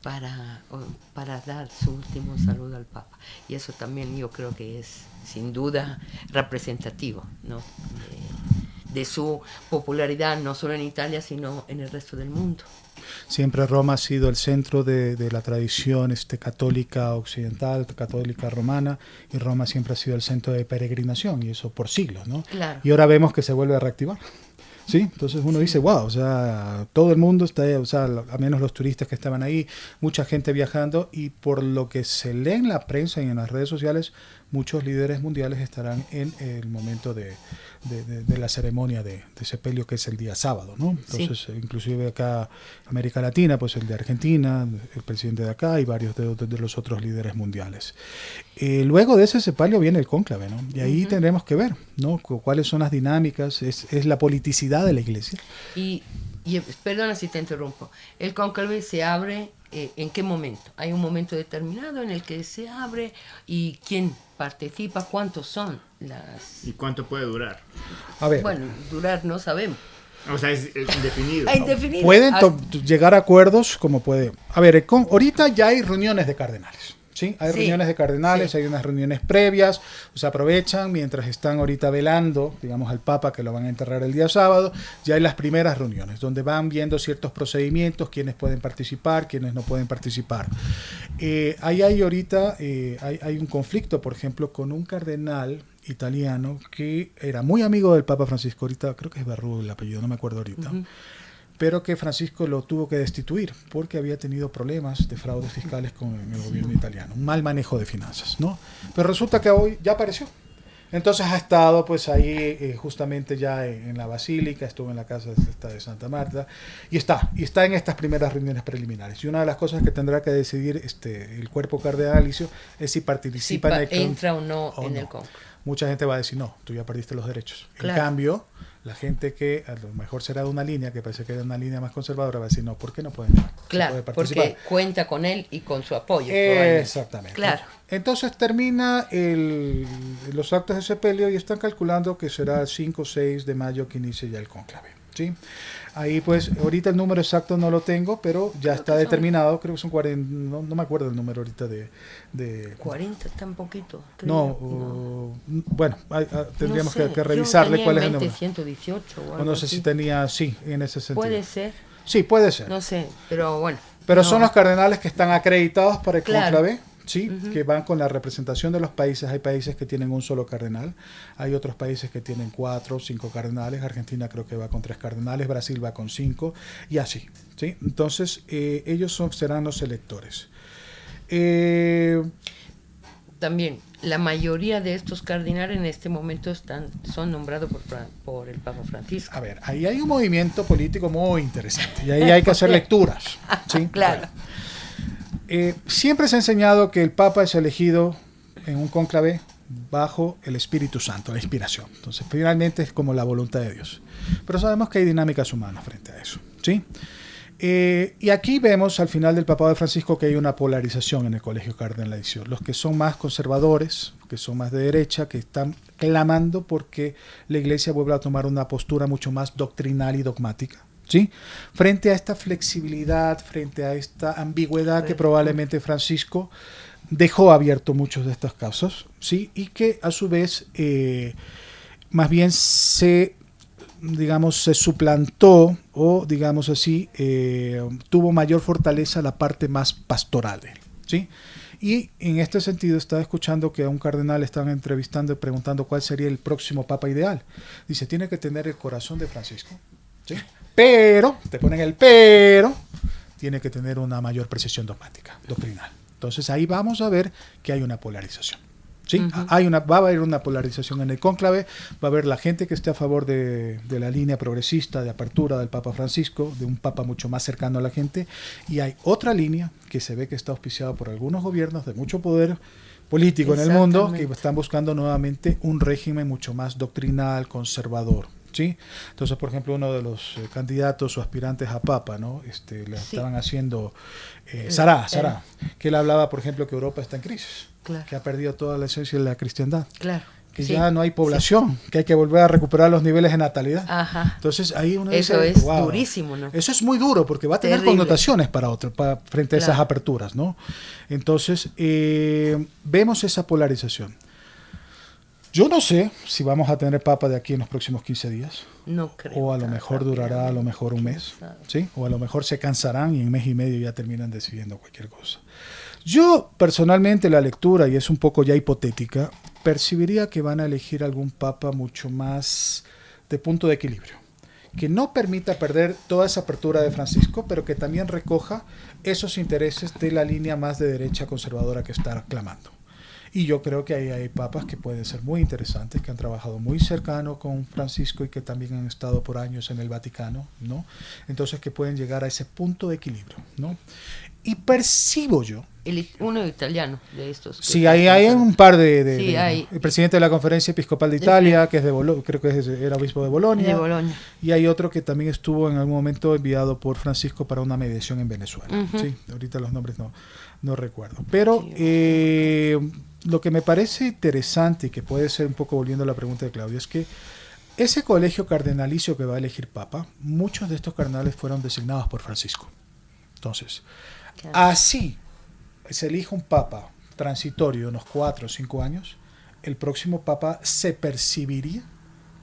para dar su último saludo al Papa. Y eso también yo creo que es sin duda representativo, ¿no? De su popularidad no solo en Italia, sino en el resto del mundo. Siempre Roma ha sido el centro de la tradición católica occidental, católica romana, y Roma siempre ha sido el centro de peregrinación, y eso por siglos, ¿no? Claro. Y ahora vemos que se vuelve a reactivar. ¿Sí? Entonces uno dice, wow, o sea, todo el mundo está, o sea, a menos los turistas que estaban ahí, mucha gente viajando, y por lo que se lee en la prensa y en las redes sociales, muchos líderes mundiales estarán en el momento de la ceremonia de sepelio, que es el día sábado, ¿no? Entonces, inclusive acá América Latina, pues el de Argentina, el presidente de acá y varios de los otros líderes mundiales. Luego de ese sepelio viene el cónclave, ¿no? Y ahí tendremos que ver, ¿no? Cuáles son las dinámicas, es la politicidad de la iglesia. Y perdona si te interrumpo, el cónclave se abre, ¿en qué momento? ¿Hay un momento determinado en el que se abre y quién participa? ¿Cuántos son las...? ¿Y cuánto puede durar? A ver. Bueno, durar no sabemos. O sea, es indefinido. Indefinido. Pueden llegar a acuerdos, como puede... A ver, ahorita ya hay reuniones de cardenales. ¿Sí? Hay reuniones de cardenales, hay unas reuniones previas, o sea, aprovechan mientras están ahorita velando, digamos, al Papa, que lo van a enterrar el día sábado. Ya hay las primeras reuniones, donde van viendo ciertos procedimientos, quiénes pueden participar, quiénes no pueden participar. Ahí hay ahorita, hay un conflicto, por ejemplo, con un cardenal italiano que era muy amigo del Papa Francisco, ahorita creo que es Berrugo el apellido, no me acuerdo ahorita. Pero que Francisco lo tuvo que destituir porque había tenido problemas de fraudes fiscales con el gobierno italiano, un mal manejo de finanzas, ¿no? Pero resulta que hoy ya apareció. Entonces ha estado pues ahí justamente ya en la Basílica, estuvo en la casa de Santa Marta y está en estas primeras reuniones preliminares. Y una de las cosas que tendrá que decidir el cuerpo cardenalicio es si participa entra o no en el conclave. Mucha gente va a decir, no, tú ya perdiste los derechos. Claro. En cambio, la gente que a lo mejor será de una línea, que parece que es una línea más conservadora, va a decir, no, ¿por qué no pueden entrar? Claro, porque cuenta con él y con su apoyo. Exactamente. Claro. Entonces termina los actos de sepelio y están calculando que será el 5 o 6 de mayo que inicie ya el cónclave. ¿Sí? Ahí pues, ahorita el número exacto no lo tengo, pero ya está determinado, creo que son 40, no me acuerdo el número ahorita de 40, tan poquito. Bueno, tendríamos no sé, que revisarle cuál es el número. 118 o algo no sé así. si tenía, sí, en ese sentido. Puede ser. Sí, puede ser. No sé, pero bueno. Pero son los cardenales que están acreditados para el cónclave. Sí, que van con la representación de los países. Hay países que tienen un solo cardenal, hay otros países que tienen 4 o 5 cardenales. Argentina creo que va con 3 cardenales, Brasil va con 5 y así. ¿Sí? Entonces ellos serán los electores. también la mayoría de estos cardinales en este momento son nombrados por el Papa Francisco. A ver, ahí hay un movimiento político muy interesante y ahí hay que hacer lecturas. ¿Sí? Claro. Siempre se ha enseñado que el Papa es elegido en un cónclave bajo el Espíritu Santo, la inspiración. Entonces, finalmente es como la voluntad de Dios. Pero sabemos que hay dinámicas humanas frente a eso, ¿sí? Y aquí vemos al final del papado de Francisco que hay una polarización en el colegio cardenalicio. Los que son más conservadores, que son más de derecha, que están clamando porque la Iglesia vuelva a tomar una postura mucho más doctrinal y dogmática, ¿sí? Frente a esta flexibilidad, frente a esta ambigüedad que probablemente Francisco dejó abierto muchos de estos casos, ¿sí? Y que a su vez más bien se suplantó o, digamos así, tuvo mayor fortaleza la parte más pastoral de él, ¿sí? Y en este sentido estaba escuchando que a un cardenal estaban entrevistando y preguntando cuál sería el próximo papa ideal. Dice, tiene que tener el corazón de Francisco, ¿sí? Pero, te ponen el pero, tiene que tener una mayor precisión dogmática, doctrinal. Entonces ahí vamos a ver que hay una polarización. ¿Sí? Va a haber una polarización en el cónclave, va a haber la gente que esté a favor de la línea progresista de apertura del Papa Francisco, de un Papa mucho más cercano a la gente, y hay otra línea que se ve que está auspiciada por algunos gobiernos de mucho poder político en el mundo, que están buscando nuevamente un régimen mucho más doctrinal, conservador. ¿Sí? Entonces, por ejemplo, uno de los candidatos o aspirantes a papa, ¿no? Le estaban haciendo Sará, que él hablaba, por ejemplo, que Europa está en crisis, claro, que ha perdido toda la esencia de la cristiandad, claro, que ya no hay población, que hay que volver a recuperar los niveles de natalidad. Ajá. Entonces ahí uno eso dice, es wow, durísimo, ¿no? Eso es muy duro porque va a tener connotaciones para otro, frente a esas aperturas, ¿no? Entonces vemos esa polarización. Yo no sé si vamos a tener papa de aquí en los próximos 15 días. No creo. O a lo mejor durará a lo mejor un mes. ¿Sí? O a lo mejor se cansarán y en mes y medio ya terminan decidiendo cualquier cosa. Yo personalmente la lectura, y es un poco ya hipotética, percibiría que van a elegir algún papa mucho más de punto de equilibrio. Que no permita perder toda esa apertura de Francisco, pero que también recoja esos intereses de la línea más de derecha conservadora que está clamando. Y yo creo que ahí hay papas que pueden ser muy interesantes, que han trabajado muy cercano con Francisco y que también han estado por años en el Vaticano, ¿no? Entonces que pueden llegar a ese punto de equilibrio, ¿no? Y percibo yo... Uno italiano de estos. Sí, hay un par de sí, hay. El presidente de la Conferencia Episcopal de Italia, que es de creo que era obispo de Bolonia. De Bolonia. Y hay otro que también estuvo en algún momento enviado por Francisco para una mediación en Venezuela. Sí, ahorita los nombres no recuerdo. Pero... lo que me parece interesante y que puede ser un poco volviendo a la pregunta de Claudia es que ese colegio cardenalicio que va a elegir papa, muchos de estos cardenales fueron designados por Francisco. Entonces, así se elige un papa transitorio de unos 4 o 5 años, el próximo papa se percibiría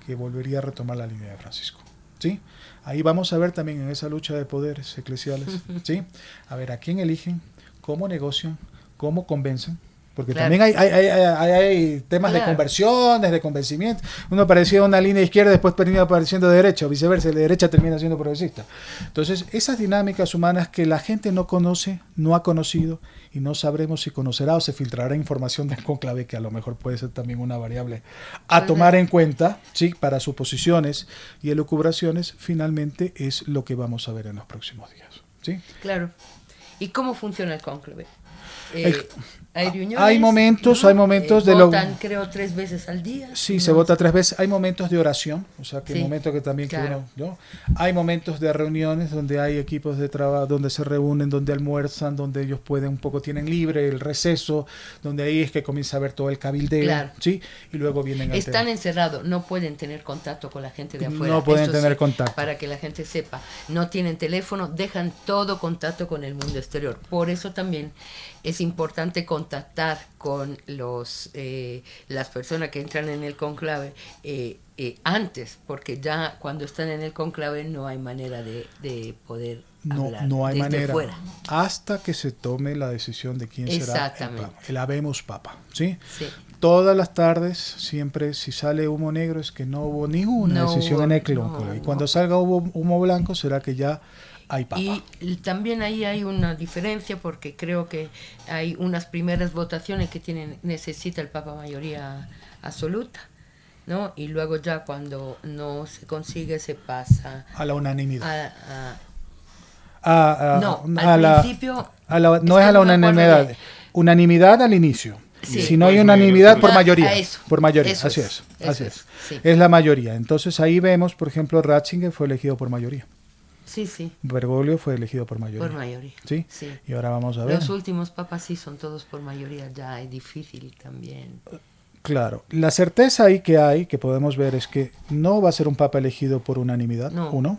que volvería a retomar la línea de Francisco. ¿Sí? Ahí vamos a ver también en esa lucha de poderes eclesiales, ¿sí? A ver a quién eligen, cómo negocian, cómo convencen. Porque también hay temas de conversiones, de convencimiento. Uno parecía una línea izquierda, después termina apareciendo de derecha, o viceversa, la derecha termina siendo progresista. Entonces, esas dinámicas humanas que la gente no conoce, no ha conocido, y no sabremos si conocerá o se filtrará información del cónclave, que a lo mejor puede ser también una variable a tomar en cuenta, ¿sí? Para suposiciones y elucubraciones, finalmente es lo que vamos a ver en los próximos días, ¿sí? Claro. ¿Y cómo funciona el cónclave? Hay reuniones, hay momentos, de votan creo 3 veces al día. Sí, se vota 3 veces. Hay momentos de oración, o sea, que momentos que también claro, que uno, ¿no? Hay momentos de reuniones donde hay equipos de trabajo, donde se reúnen, donde almuerzan, donde ellos pueden un poco tienen libre el receso, donde ahí es que comienza a ver todo el cabildeo, claro, ¿sí? Y luego vienen están encerrados, no pueden tener contacto con la gente de afuera. No pueden tener contacto. Para que la gente sepa, no tienen teléfono, dejan todo contacto con el mundo exterior. Por eso también es importante contactar con las personas que entran en el conclave antes, porque ya cuando están en el conclave no hay manera de poder hablar. No hay manera. Fuera. Hasta que se tome la decisión de quién será el papa. El habemos papa, ¿sí? Sí. Todas las tardes, siempre, si sale humo negro, es que no hubo ninguna decisión en el conclave. Y cuando salga humo blanco, será que ya hay papa. Y también ahí hay una diferencia porque creo que hay unas primeras votaciones que necesita el papa mayoría absoluta, ¿no? Y luego ya cuando no se consigue se pasa a la unanimidad. No, al principio... no es a la unanimidad. Unanimidad al inicio. Sí, si no hay unanimidad, por mayoría. Por mayoría, eso así es. es. Sí. Es la mayoría. Entonces ahí vemos, por ejemplo, Ratzinger fue elegido por mayoría. Sí. Bergoglio fue elegido por mayoría. Por mayoría. ¿Sí? Sí. Y ahora vamos a ver. Los últimos papas sí son todos por mayoría, ya es difícil también. Claro, la certeza ahí que podemos ver es que no va a ser un papa elegido por unanimidad, uno.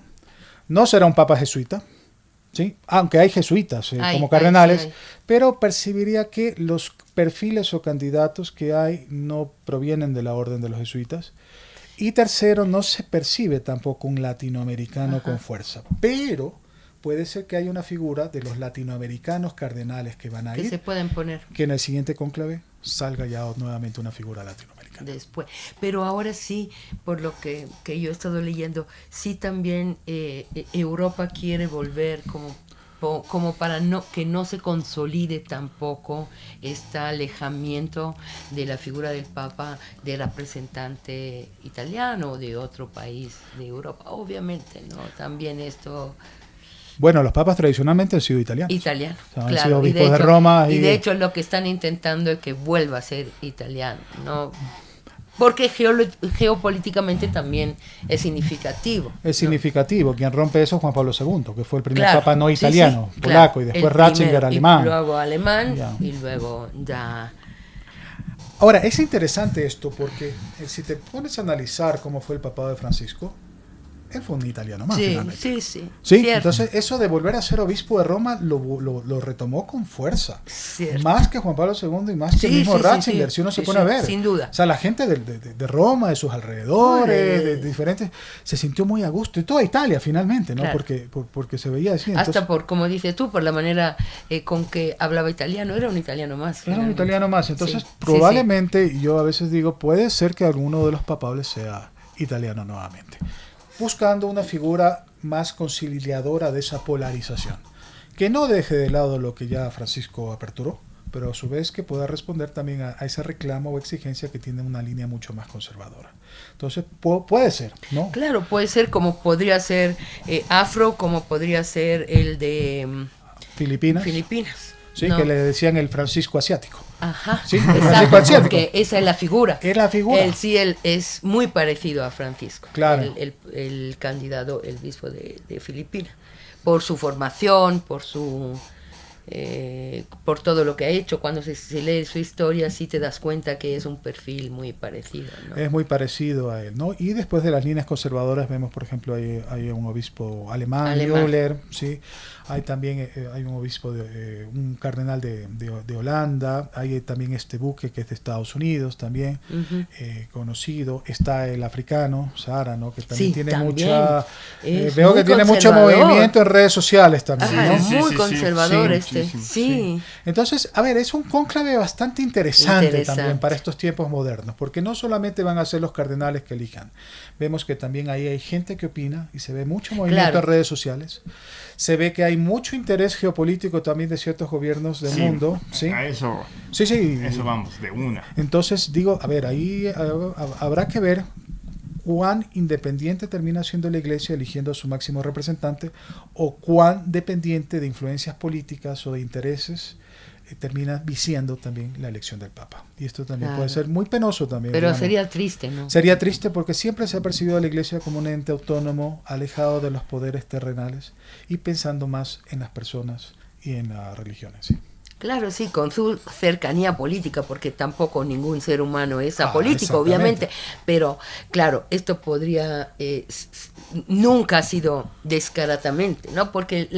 No será un papa jesuita, ¿sí? Aunque hay jesuitas como cardenales, sí hay. Pero percibiría que los perfiles o candidatos que hay no provienen de la orden de los jesuitas. Y tercero, no se percibe tampoco un latinoamericano con fuerza, pero puede ser que haya una figura de los latinoamericanos cardenales que van a ir, se pueden poner que en el siguiente cónclave salga ya nuevamente una figura latinoamericana. Después. Pero ahora sí, por lo que yo he estado leyendo, sí también Europa quiere volver como para que no se consolide tampoco este alejamiento de la figura del Papa de representante italiano o de otro país de Europa. Obviamente, ¿no? También esto... Bueno, los papas tradicionalmente han sido italianos. Italiano, o sea, claro. Han sido obispos de Roma. Y de hecho lo que están intentando es que vuelva a ser italiano, ¿no? Porque geopolíticamente también es significativo. Es significativo. Quien rompe eso es Juan Pablo II, que fue el primer claro, papa no italiano, sí, polaco, claro. y después Ratzinger, alemán. Y luego alemán, y luego ya... Ahora, es interesante esto porque si te pones a analizar cómo fue el papado de Francisco, él fue un italiano más, finalmente. Sí. Entonces eso de volver a ser obispo de Roma lo retomó con fuerza. Cierto. Más que Juan Pablo II y más que el mismo Ratzinger, si uno se pone a ver. Sin duda. O sea, la gente de Roma, de sus alrededores, de diferentes, se sintió muy a gusto. Y toda Italia, finalmente, ¿no? Claro. Porque se veía así. Entonces, hasta por, como dices tú, por la manera con que hablaba italiano. Era un italiano más. Era finalmente. un italiano más. Entonces, probablemente, yo a veces digo, puede ser que alguno de los papables sea italiano nuevamente, buscando una figura más conciliadora de esa polarización, que no deje de lado lo que ya Francisco aperturó, pero a su vez que pueda responder también a ese reclamo o exigencia que tiene una línea mucho más conservadora. Entonces, puede ser, ¿no? Claro, puede ser como podría ser afro, como podría ser el de Filipinas. Sí, ¿no? Que le decían el Francisco asiático. Ajá, sí, exacto, porque esa es la figura. Es la figura. Él es muy parecido a Francisco, claro. el candidato, el obispo de Filipinas, por su formación, por todo lo que ha hecho. Cuando se lee su historia, sí te das cuenta que es un perfil muy parecido, ¿no? Es muy parecido a él, ¿no? Y después de las líneas conservadoras vemos, por ejemplo, hay un obispo alemán. Müller, ¿sí? Hay también hay un obispo, un cardenal de Holanda. Hay también este buque que es de Estados Unidos también, conocido. Está el africano, Sara, ¿no? Que también tiene mucha... veo que tiene mucho movimiento en redes sociales también, ¿no? Sí, muy conservador sí. Entonces, a ver, es un cónclave bastante interesante también para estos tiempos modernos, porque no solamente van a ser los cardenales que elijan. Vemos que también ahí hay gente que opina y se ve mucho movimiento en redes sociales. Se ve que hay mucho interés geopolítico también de ciertos gobiernos del mundo. ¿Sí? A eso, eso vamos, de una. Entonces, digo, a ver, ahí habrá que ver cuán independiente termina siendo la Iglesia eligiendo a su máximo representante, o cuán dependiente de influencias políticas o de intereses termina viciando también la elección del Papa. Y esto también puede ser muy penoso también. Pero digamos. Sería triste, ¿no? Sería triste porque siempre se ha percibido a la Iglesia como un ente autónomo, alejado de los poderes terrenales y pensando más en las personas y en las religiones. ¿Sí? Claro, sí, con su cercanía política, porque tampoco ningún ser humano es apolítico, obviamente, pero claro, esto podría, nunca ha sido descaradamente, ¿no? Porque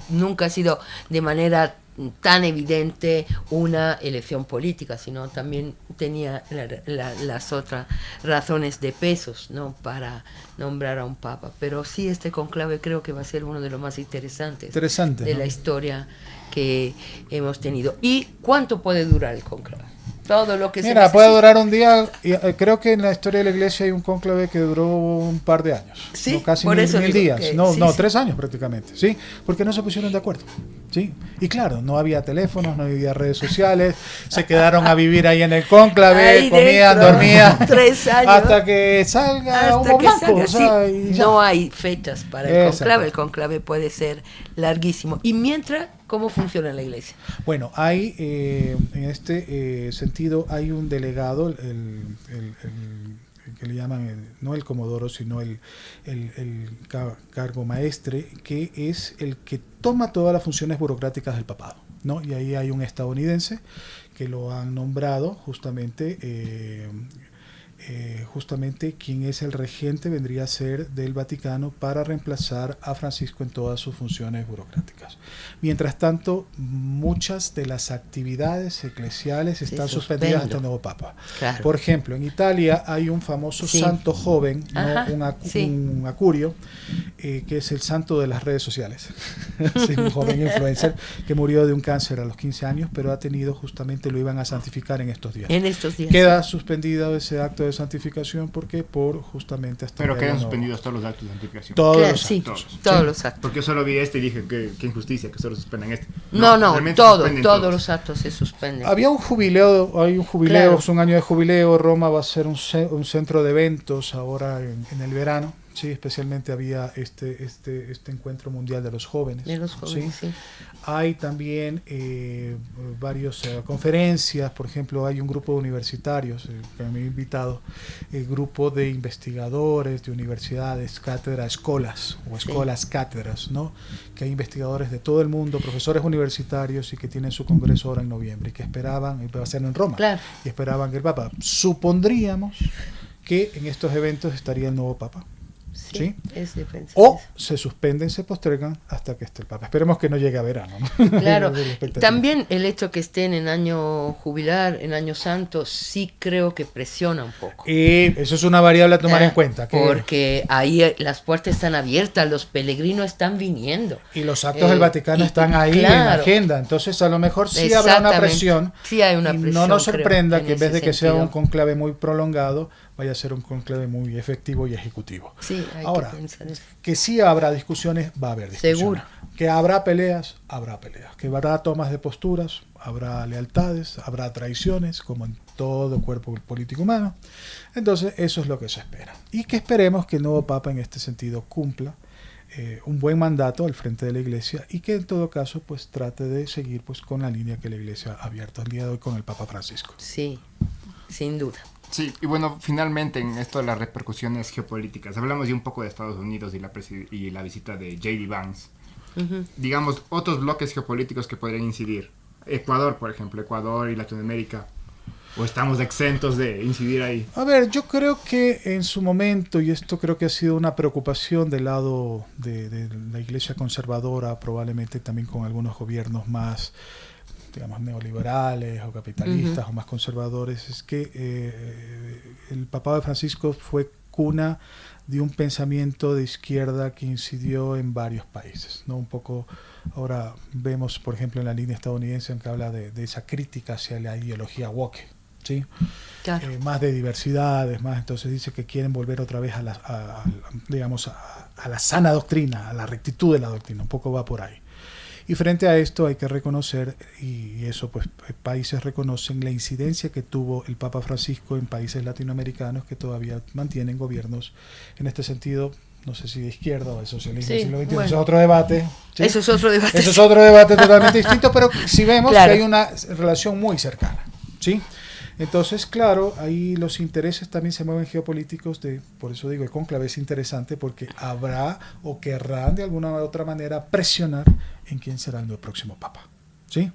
nunca ha sido de manera tan evidente una elección política, sino también tenía las otras razones de pesos, ¿no? Para nombrar a un papa. Pero sí, este conclave creo que va a ser uno de los más interesantes de la historia que hemos tenido. ¿Y cuánto puede durar el conclave? todo lo que se Mira, necesita. puede durar un día, y, creo que en la historia de la iglesia hay un cónclave que duró un par de años, Sí, no, casi por eso mil digo días, que no, sí, no, sí. 3 años prácticamente, ¿sí? Porque no se pusieron de acuerdo, ¿sí? Y claro, no había teléfonos, no había redes sociales, se quedaron a vivir ahí en el cónclave, Ahí comían, dentro, dormían, 3 años. hasta que salga humo blanco, salga, o sea, sí. y ya. No hay fechas para el Exacto. conclave. El conclave puede ser larguísimo. Y mientras, ¿cómo funciona la iglesia? Bueno, hay en este sentido hay un delegado, el que le llaman no el comodoro, sino el cargo maestre, que es el que toma todas las funciones burocráticas del papado, ¿no? Y ahí hay un estadounidense que lo han nombrado justamente quien es el regente vendría a ser del Vaticano para reemplazar a Francisco en todas sus funciones burocráticas. Mientras tanto, muchas de las actividades eclesiales están suspendidas hasta el nuevo Papa. Claro. Por ejemplo, en Italia hay un famoso santo joven, Ajá, un acurio, que es el santo de las redes sociales. Sí, un joven influencer que murió de un cáncer a los 15 años, pero ha tenido justamente, lo iban a santificar en estos días. En estos días. Queda suspendido ese acto de santificación porque por justamente hasta Pero quedan no, suspendidos todos los actos de santificación. todos Claro, los sí, actos. todos los actos. Porque yo solo vi este y dije que injusticia, que solo suspendan este. No, realmente todos suspenden los actos se suspenden. Hay un jubileo, Claro. es un año de jubileo. Roma va a ser un centro de eventos ahora en el verano. Sí, especialmente había este encuentro mundial de los jóvenes. De los jóvenes, sí. Hay también varias conferencias, por ejemplo, hay un grupo de universitarios que me he invitado, el grupo de investigadores de universidades, cátedras, escolas o escolas, cátedras, ¿no? Que hay investigadores de todo el mundo, profesores universitarios y que tienen su congreso ahora en noviembre y que esperaban, y va a ser en Roma, Claro. y esperaban que el Papa, supondríamos que en estos eventos estaría el nuevo Papa. ¿Sí? Es defensa. O se suspenden, se postergan hasta que esté el Papa. Esperemos que no llegue a verano, ¿no? Claro. También el hecho que estén en año jubilar, en año santo, sí creo que presiona un poco. Y eso es una variable a tomar en cuenta. Porque ahí las puertas están abiertas, los peregrinos están viniendo. Y los actos del Vaticano están ahí en la agenda. Entonces, a lo mejor sí habrá una presión. Sí hay una presión. No nos sorprenda creo, que en vez de que sentido. sea un conclave muy prolongado, vaya a ser un conclave muy efectivo y ejecutivo. Sí, hay ahora, que pensar eso. que sí habrá discusiones, va a haber discusiones. Seguro. Que habrá peleas, habrá peleas. Que habrá tomas de posturas, habrá lealtades, habrá traiciones, como en todo cuerpo político humano. Entonces, eso es lo que se espera. Y que esperemos que el nuevo Papa en este sentido cumpla un buen mandato al frente de la Iglesia y que en todo caso pues trate de seguir pues con la línea que la Iglesia ha abierto el día de hoy con el Papa Francisco. Sí, sin duda. Sí, y bueno, finalmente en esto de las repercusiones geopolíticas, hablamos ya un poco de Estados Unidos y la visita de J.D. Vance. Digamos, otros bloques geopolíticos que podrían incidir. Ecuador, por ejemplo, Ecuador y Latinoamérica. ¿O estamos exentos de incidir ahí? A ver, yo creo que en su momento, y esto creo que ha sido una preocupación del lado de la Iglesia conservadora, probablemente también con algunos gobiernos más, digamos, neoliberales o capitalistas o más conservadores, es que el papado de Francisco fue cuna de un pensamiento de izquierda que incidió en varios países, ¿no? Un poco ahora vemos, por ejemplo, en la línea estadounidense en que habla de esa crítica hacia la ideología woke, ¿sí? Claro. Más de diversidades, más, entonces dice que quieren volver otra vez a la sana doctrina, a la rectitud de la doctrina, un poco va por ahí. Y frente a esto hay que reconocer, y eso pues países reconocen la incidencia que tuvo el Papa Francisco en países latinoamericanos que todavía mantienen gobiernos en este sentido, no sé si de izquierda o de socialismo del siglo XXI, bueno. eso es otro debate. ¿sí? Eso es otro debate. Eso es otro debate totalmente distinto, pero si vemos Claro. que hay una relación muy cercana, ¿sí? Entonces, claro, ahí los intereses también se mueven geopolíticos, por eso digo, el cónclave es interesante porque habrá o querrán de alguna u otra manera presionar en quién será el próximo papa, ¿sí?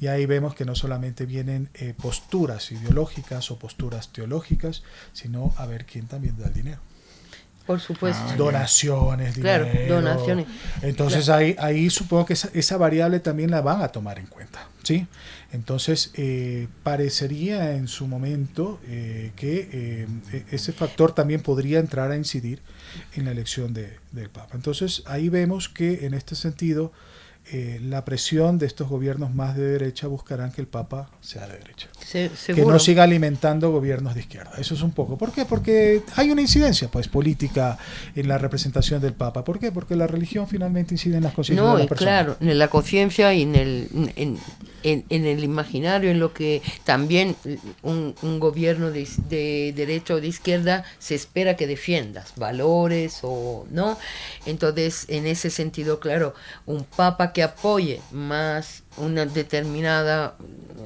Y ahí vemos que no solamente vienen posturas ideológicas o posturas teológicas, sino a ver quién también da el dinero. Por supuesto. Donaciones, Claro, dinero. donaciones. Entonces Claro. ahí supongo que esa variable también la van a tomar en cuenta, ¿sí? Entonces parecería en su momento que ese factor también podría entrar a incidir en la elección del Papa. Entonces ahí vemos que en este sentido la presión de estos gobiernos más de derecha buscarán que el Papa sea de derecha. Que Seguro. no siga alimentando gobiernos de izquierda. Eso es un poco. ¿Por qué? Porque hay una incidencia pues política en la representación del Papa. ¿Por qué? Porque la religión finalmente incide en las conciencias de No, las y personas. claro, en la conciencia y en el imaginario, en lo que también un gobierno de derecha o de izquierda se espera que defiendas, valores o no. Entonces, en ese sentido, claro, un papa que apoye más una determinada,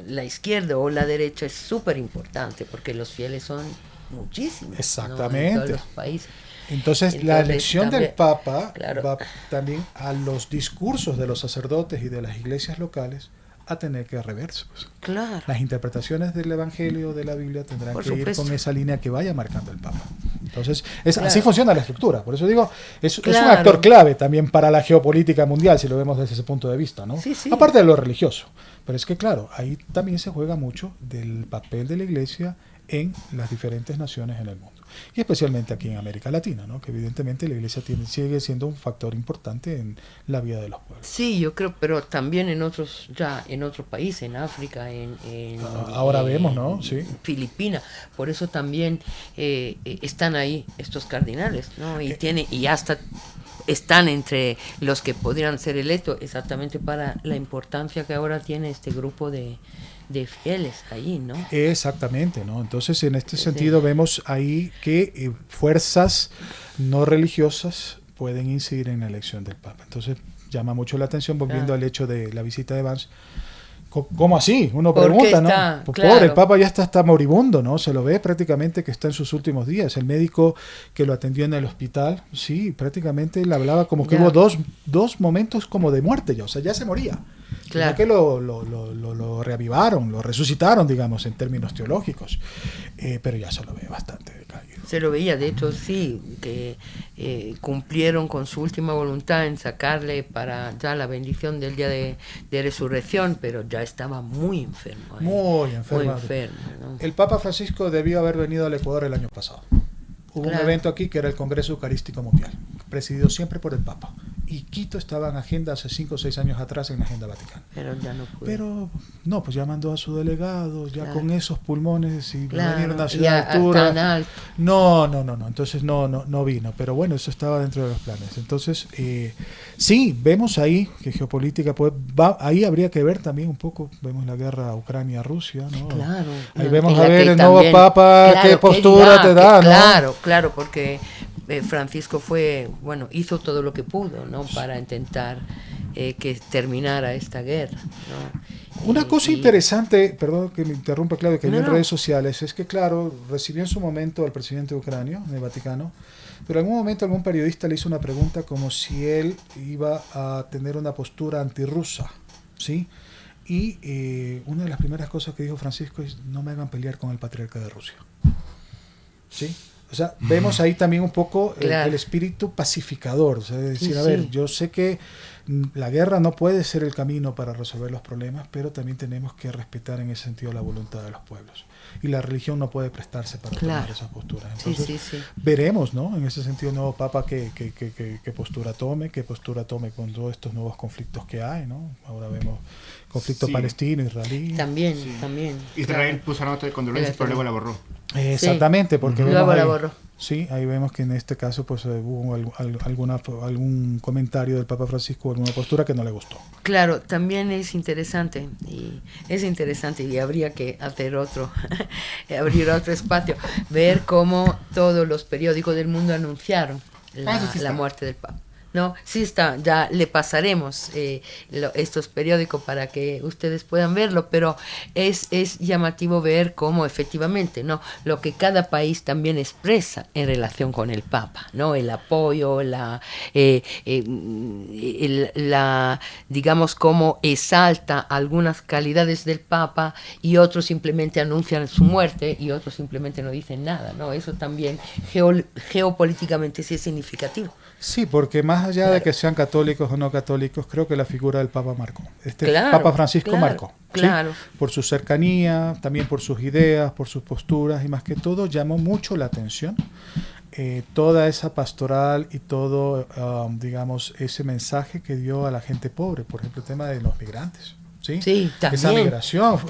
la izquierda o la derecha, es súper importante, porque los fieles son muchísimos, ¿no? Exactamente. En todos los países. Entonces, la elección también, del Papa claro, va también a los discursos de los sacerdotes y de las iglesias locales a tener que reverse. Pues. claro. Las interpretaciones del Evangelio, de la Biblia, tendrán Por que ir supuesto. con esa línea que vaya marcando el Papa. Entonces, así Claro. funciona la estructura. Por eso digo, es un Claro. actor clave también para la geopolítica mundial, si lo vemos desde ese punto de vista, ¿no? Sí, sí. Aparte de lo religioso. Pero es que, claro, ahí también se juega mucho del papel de la Iglesia en las diferentes naciones en el mundo. Y especialmente aquí en América Latina, ¿no? Que evidentemente la Iglesia sigue siendo un factor importante en la vida de los pueblos. Sí, yo creo, pero también en otros países, en África, Ahora vemos, ¿no? Sí. Filipinas. Por eso también están ahí estos cardinales, ¿no? Y hasta están entre los que podrían ser electos, exactamente para la importancia que ahora tiene este grupo de fieles ahí, ¿no? Exactamente, ¿no? Entonces, en este sentido vemos ahí que fuerzas no religiosas pueden incidir en la elección del Papa. Entonces, llama mucho la atención, volviendo al hecho de la visita de Vance. ¿Cómo así? Uno pregunta, ¿no? Pobre, el Papa ya está moribundo, ¿no? Se lo ve prácticamente que está en sus últimos días. El médico que lo atendió en el hospital, sí, prácticamente le hablaba como que hubo dos momentos como de muerte ya, o sea, ya se moría. Claro. Que lo reavivaron, lo resucitaron, digamos, en términos teológicos, pero ya se lo ve bastante decaído. Se lo veía, de hecho, sí, que cumplieron con su última voluntad en sacarle para ya la bendición del día de resurrección, pero ya estaba muy enfermo. Muy enfermo. ¿No? El Papa Francisco debió haber venido al Ecuador el año pasado. Hubo un evento aquí que era el Congreso Eucarístico Mundial, presidido siempre por el Papa. Y Quito estaba en agenda hace 5 o 6 años atrás en la agenda vaticana. Pero ya no pudo. Pero no, pues ya mandó a su delegado, ya con esos pulmones y venir a una ciudad de altura. No. Entonces no vino. Pero bueno, eso estaba dentro de los planes. Entonces, sí, vemos ahí que geopolítica, ahí habría que ver también un poco, vemos la guerra Ucrania-Rusia, ¿no? Claro. Ahí vemos a ver el nuevo Papa, qué postura te da, ¿no? Claro, porque Francisco hizo todo lo que pudo, ¿no? Para intentar que terminara esta guerra, ¿no? Una cosa interesante, perdón que me interrumpa, Claudio, que vi en redes sociales, es que, claro, recibió en su momento al presidente de Ucrania, en el Vaticano, pero en algún momento algún periodista le hizo una pregunta como si él iba a tener una postura antirrusa, ¿sí? Y una de las primeras cosas que dijo Francisco es: no me hagan pelear con el patriarca de Rusia, ¿sí? O sea, vemos ahí también un poco el espíritu pacificador, o sea, es decir, a ver, yo sé que la guerra no puede ser el camino para resolver los problemas, pero también tenemos que respetar en ese sentido la voluntad de los pueblos. Y la religión no puede prestarse para tomar esas posturas. Entonces, veremos, ¿no? En ese sentido, el nuevo Papa qué postura tome con todos estos nuevos conflictos que hay, ¿no? Ahora vemos conflicto palestino-israelí. También. Israel puso nota de condolencias, pero luego la borró. Exactamente, porque luego la borró. Sí, ahí vemos que en este caso pues hubo algún comentario del Papa Francisco, alguna postura que no le gustó. Claro, también es interesante y habría que hacer abrir otro espacio, ver cómo todos los periódicos del mundo anunciaron la muerte del Papa. No, sí está, ya le pasaremos estos periódicos para que ustedes puedan verlo, pero es llamativo ver cómo efectivamente, ¿no? Lo que cada país también expresa en relación con el Papa, ¿no? El apoyo, digamos, cómo exalta algunas calidades del Papa y otros simplemente anuncian su muerte y otros simplemente no dicen nada, ¿no? Eso también geopolíticamente sí es significativo. Sí, porque más allá de que sean católicos o no católicos, creo que la figura del Papa marcó. Papa Francisco marcó. Claro. ¿Sí? Por su cercanía, también por sus ideas, por sus posturas y más que todo llamó mucho la atención toda esa pastoral y todo, digamos, ese mensaje que dio a la gente pobre, por ejemplo, el tema de los migrantes. Sí, también. Esa migración.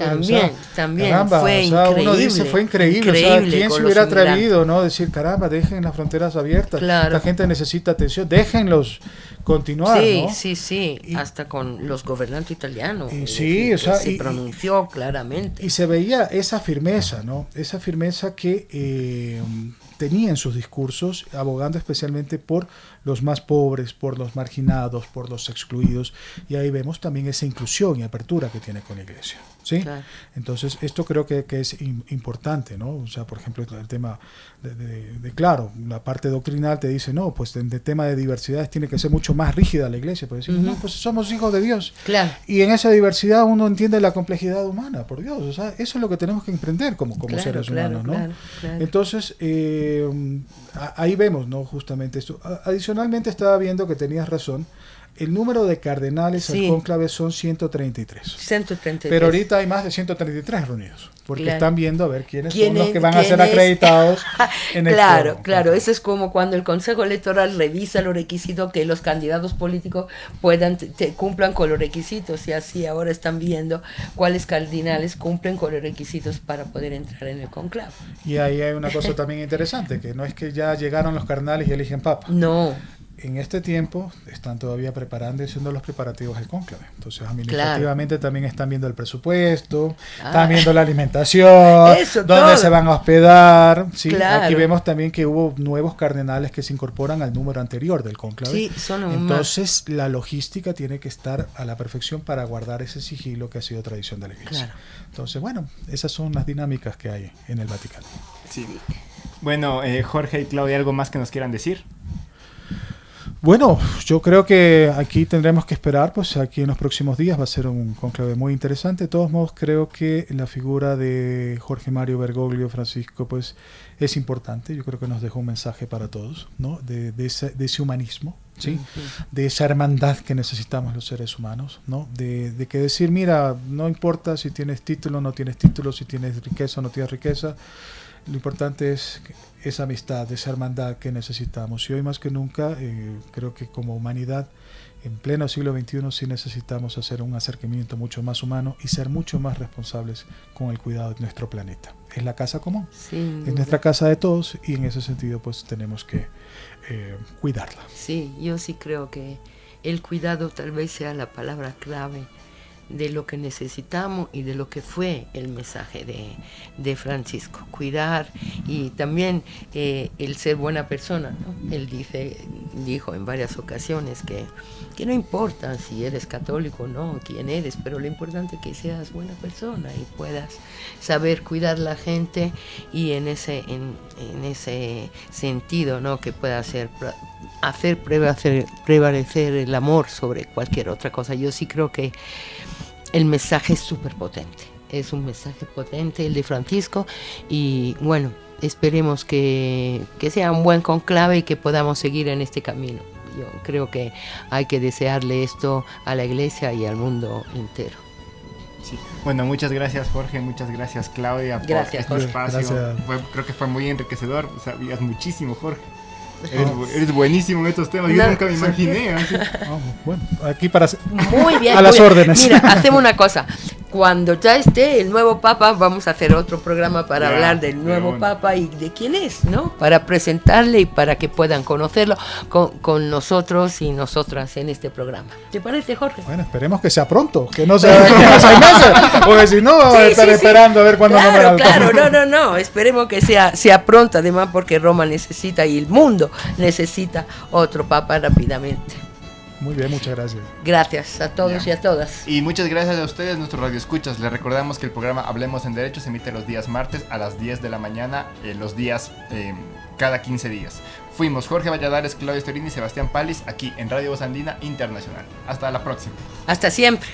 También. Caramba, fue increíble. Uno dice, fue increíble. ¿Quién se hubiera atrevido, no? Decir, caramba, dejen las fronteras abiertas. Claro. La gente necesita atención, déjenlos continuar, sí, ¿no? Sí, hasta con los gobernantes italianos. Sí, se pronunció claramente. Y se veía esa firmeza, ¿no? Esa firmeza que tenía en sus discursos, abogando especialmente por los más pobres, por los marginados, por los excluidos, y ahí vemos también esa inclusión y apertura que tiene con la Iglesia, ¿sí? Claro. Entonces, esto creo que es importante, ¿no? O sea, por ejemplo, el tema claro, la parte doctrinal te dice, no, pues el tema de diversidades tiene que ser mucho más rígida la Iglesia, porque decimos, no, pues somos hijos de Dios. Claro. Y en esa diversidad uno entiende la complejidad humana, por Dios, o sea, eso es lo que tenemos que emprender como seres humanos, ¿no? Claro. Entonces, ahí vemos, ¿no? Justamente esto. Adicionalmente estaba viendo que tenías razón. El número de cardenales al cónclave son 133. 133. Pero ahorita hay más de 133 reunidos, porque están viendo a ver quiénes son los que van a ser acreditados en el Claro, eso es como cuando el Consejo Electoral revisa los requisitos que los candidatos políticos cumplan con los requisitos, y así ahora están viendo cuáles cardinales cumplen con los requisitos para poder entrar en el conclave. Y ahí hay una cosa también interesante, que no es que ya llegaron los cardenales y eligen papa. No. En este tiempo están todavía preparando y haciendo los preparativos del cónclave. Entonces, administrativamente también están viendo el presupuesto, están viendo la alimentación, dónde se van a hospedar. ¿Sí? Claro. Aquí vemos también que hubo nuevos cardenales que se incorporan al número anterior del cónclave. Sí, entonces, la logística tiene que estar a la perfección para guardar ese sigilo que ha sido tradición de la Iglesia. Claro. Entonces, bueno, esas son las dinámicas que hay en el Vaticano. Sí. Bueno, Jorge y Claudia, ¿algo más que nos quieran decir? Bueno, yo creo que aquí tendremos que esperar, pues aquí en los próximos días va a ser un cónclave muy interesante. De todos modos, creo que la figura de Jorge Mario Bergoglio Francisco, pues es importante. Yo creo que nos dejó un mensaje para todos, ¿no? De ese humanismo, ¿sí? De esa hermandad que necesitamos los seres humanos, ¿no? De que decir, mira, no importa si tienes título o no tienes título, si tienes riqueza o no tienes riqueza, lo importante es esa amistad, esa hermandad que necesitamos. Y hoy más que nunca, creo que como humanidad, en pleno siglo XXI, sí necesitamos hacer un acercamiento mucho más humano y ser mucho más responsables con el cuidado de nuestro planeta. Es la casa común, es nuestra casa de todos, y en ese sentido pues tenemos que cuidarla. Sí, yo sí creo que el cuidado tal vez sea la palabra clave de lo que necesitamos y de lo que fue el mensaje de Francisco. Cuidar y también el ser buena persona, ¿no? Él dijo en varias ocasiones que no importa si eres católico o no, quién eres, pero lo importante es que seas buena persona y puedas saber cuidar la gente, y en ese sentido, ¿no? Que pueda hacer prevalecer el amor sobre cualquier otra cosa. Yo sí creo que el mensaje es súper potente, es un mensaje potente el de Francisco, y bueno, esperemos que sea un buen conclave y que podamos seguir en este camino. Yo creo que hay que desearle esto a la Iglesia y al mundo entero. Sí. Bueno, muchas gracias Jorge, muchas gracias Claudia por este espacio. Creo que fue muy enriquecedor, sabías muchísimo, Jorge. Eres buenísimo en estos temas, yo nunca me imaginé. Bueno, aquí para muy bien, a las órdenes. Mira, hacemos una cosa. Cuando ya esté el nuevo Papa, vamos a hacer otro programa para hablar del nuevo Papa y de quién es, ¿no? Para presentarle y para que puedan conocerlo con nosotros y nosotras en este programa. ¿Te parece, Jorge? Bueno, esperemos que sea pronto, que no sea en 6 meses, porque si no, vamos a estar esperando a ver cuándo no, esperemos que sea pronto, además porque Roma necesita y el mundo necesita otro Papa rápidamente. Muy bien, muchas gracias. Gracias a todos y a todas. Y muchas gracias a ustedes, nuestros radioescuchas. Les recordamos que el programa Hablemos en Derecho se emite los días martes a las 10 de la mañana, los días cada 15 días. Fuimos Jorge Valladares, Claudia Storini y Sebastián Palis, aquí en Radio Voz Andina Internacional. Hasta la próxima. Hasta siempre.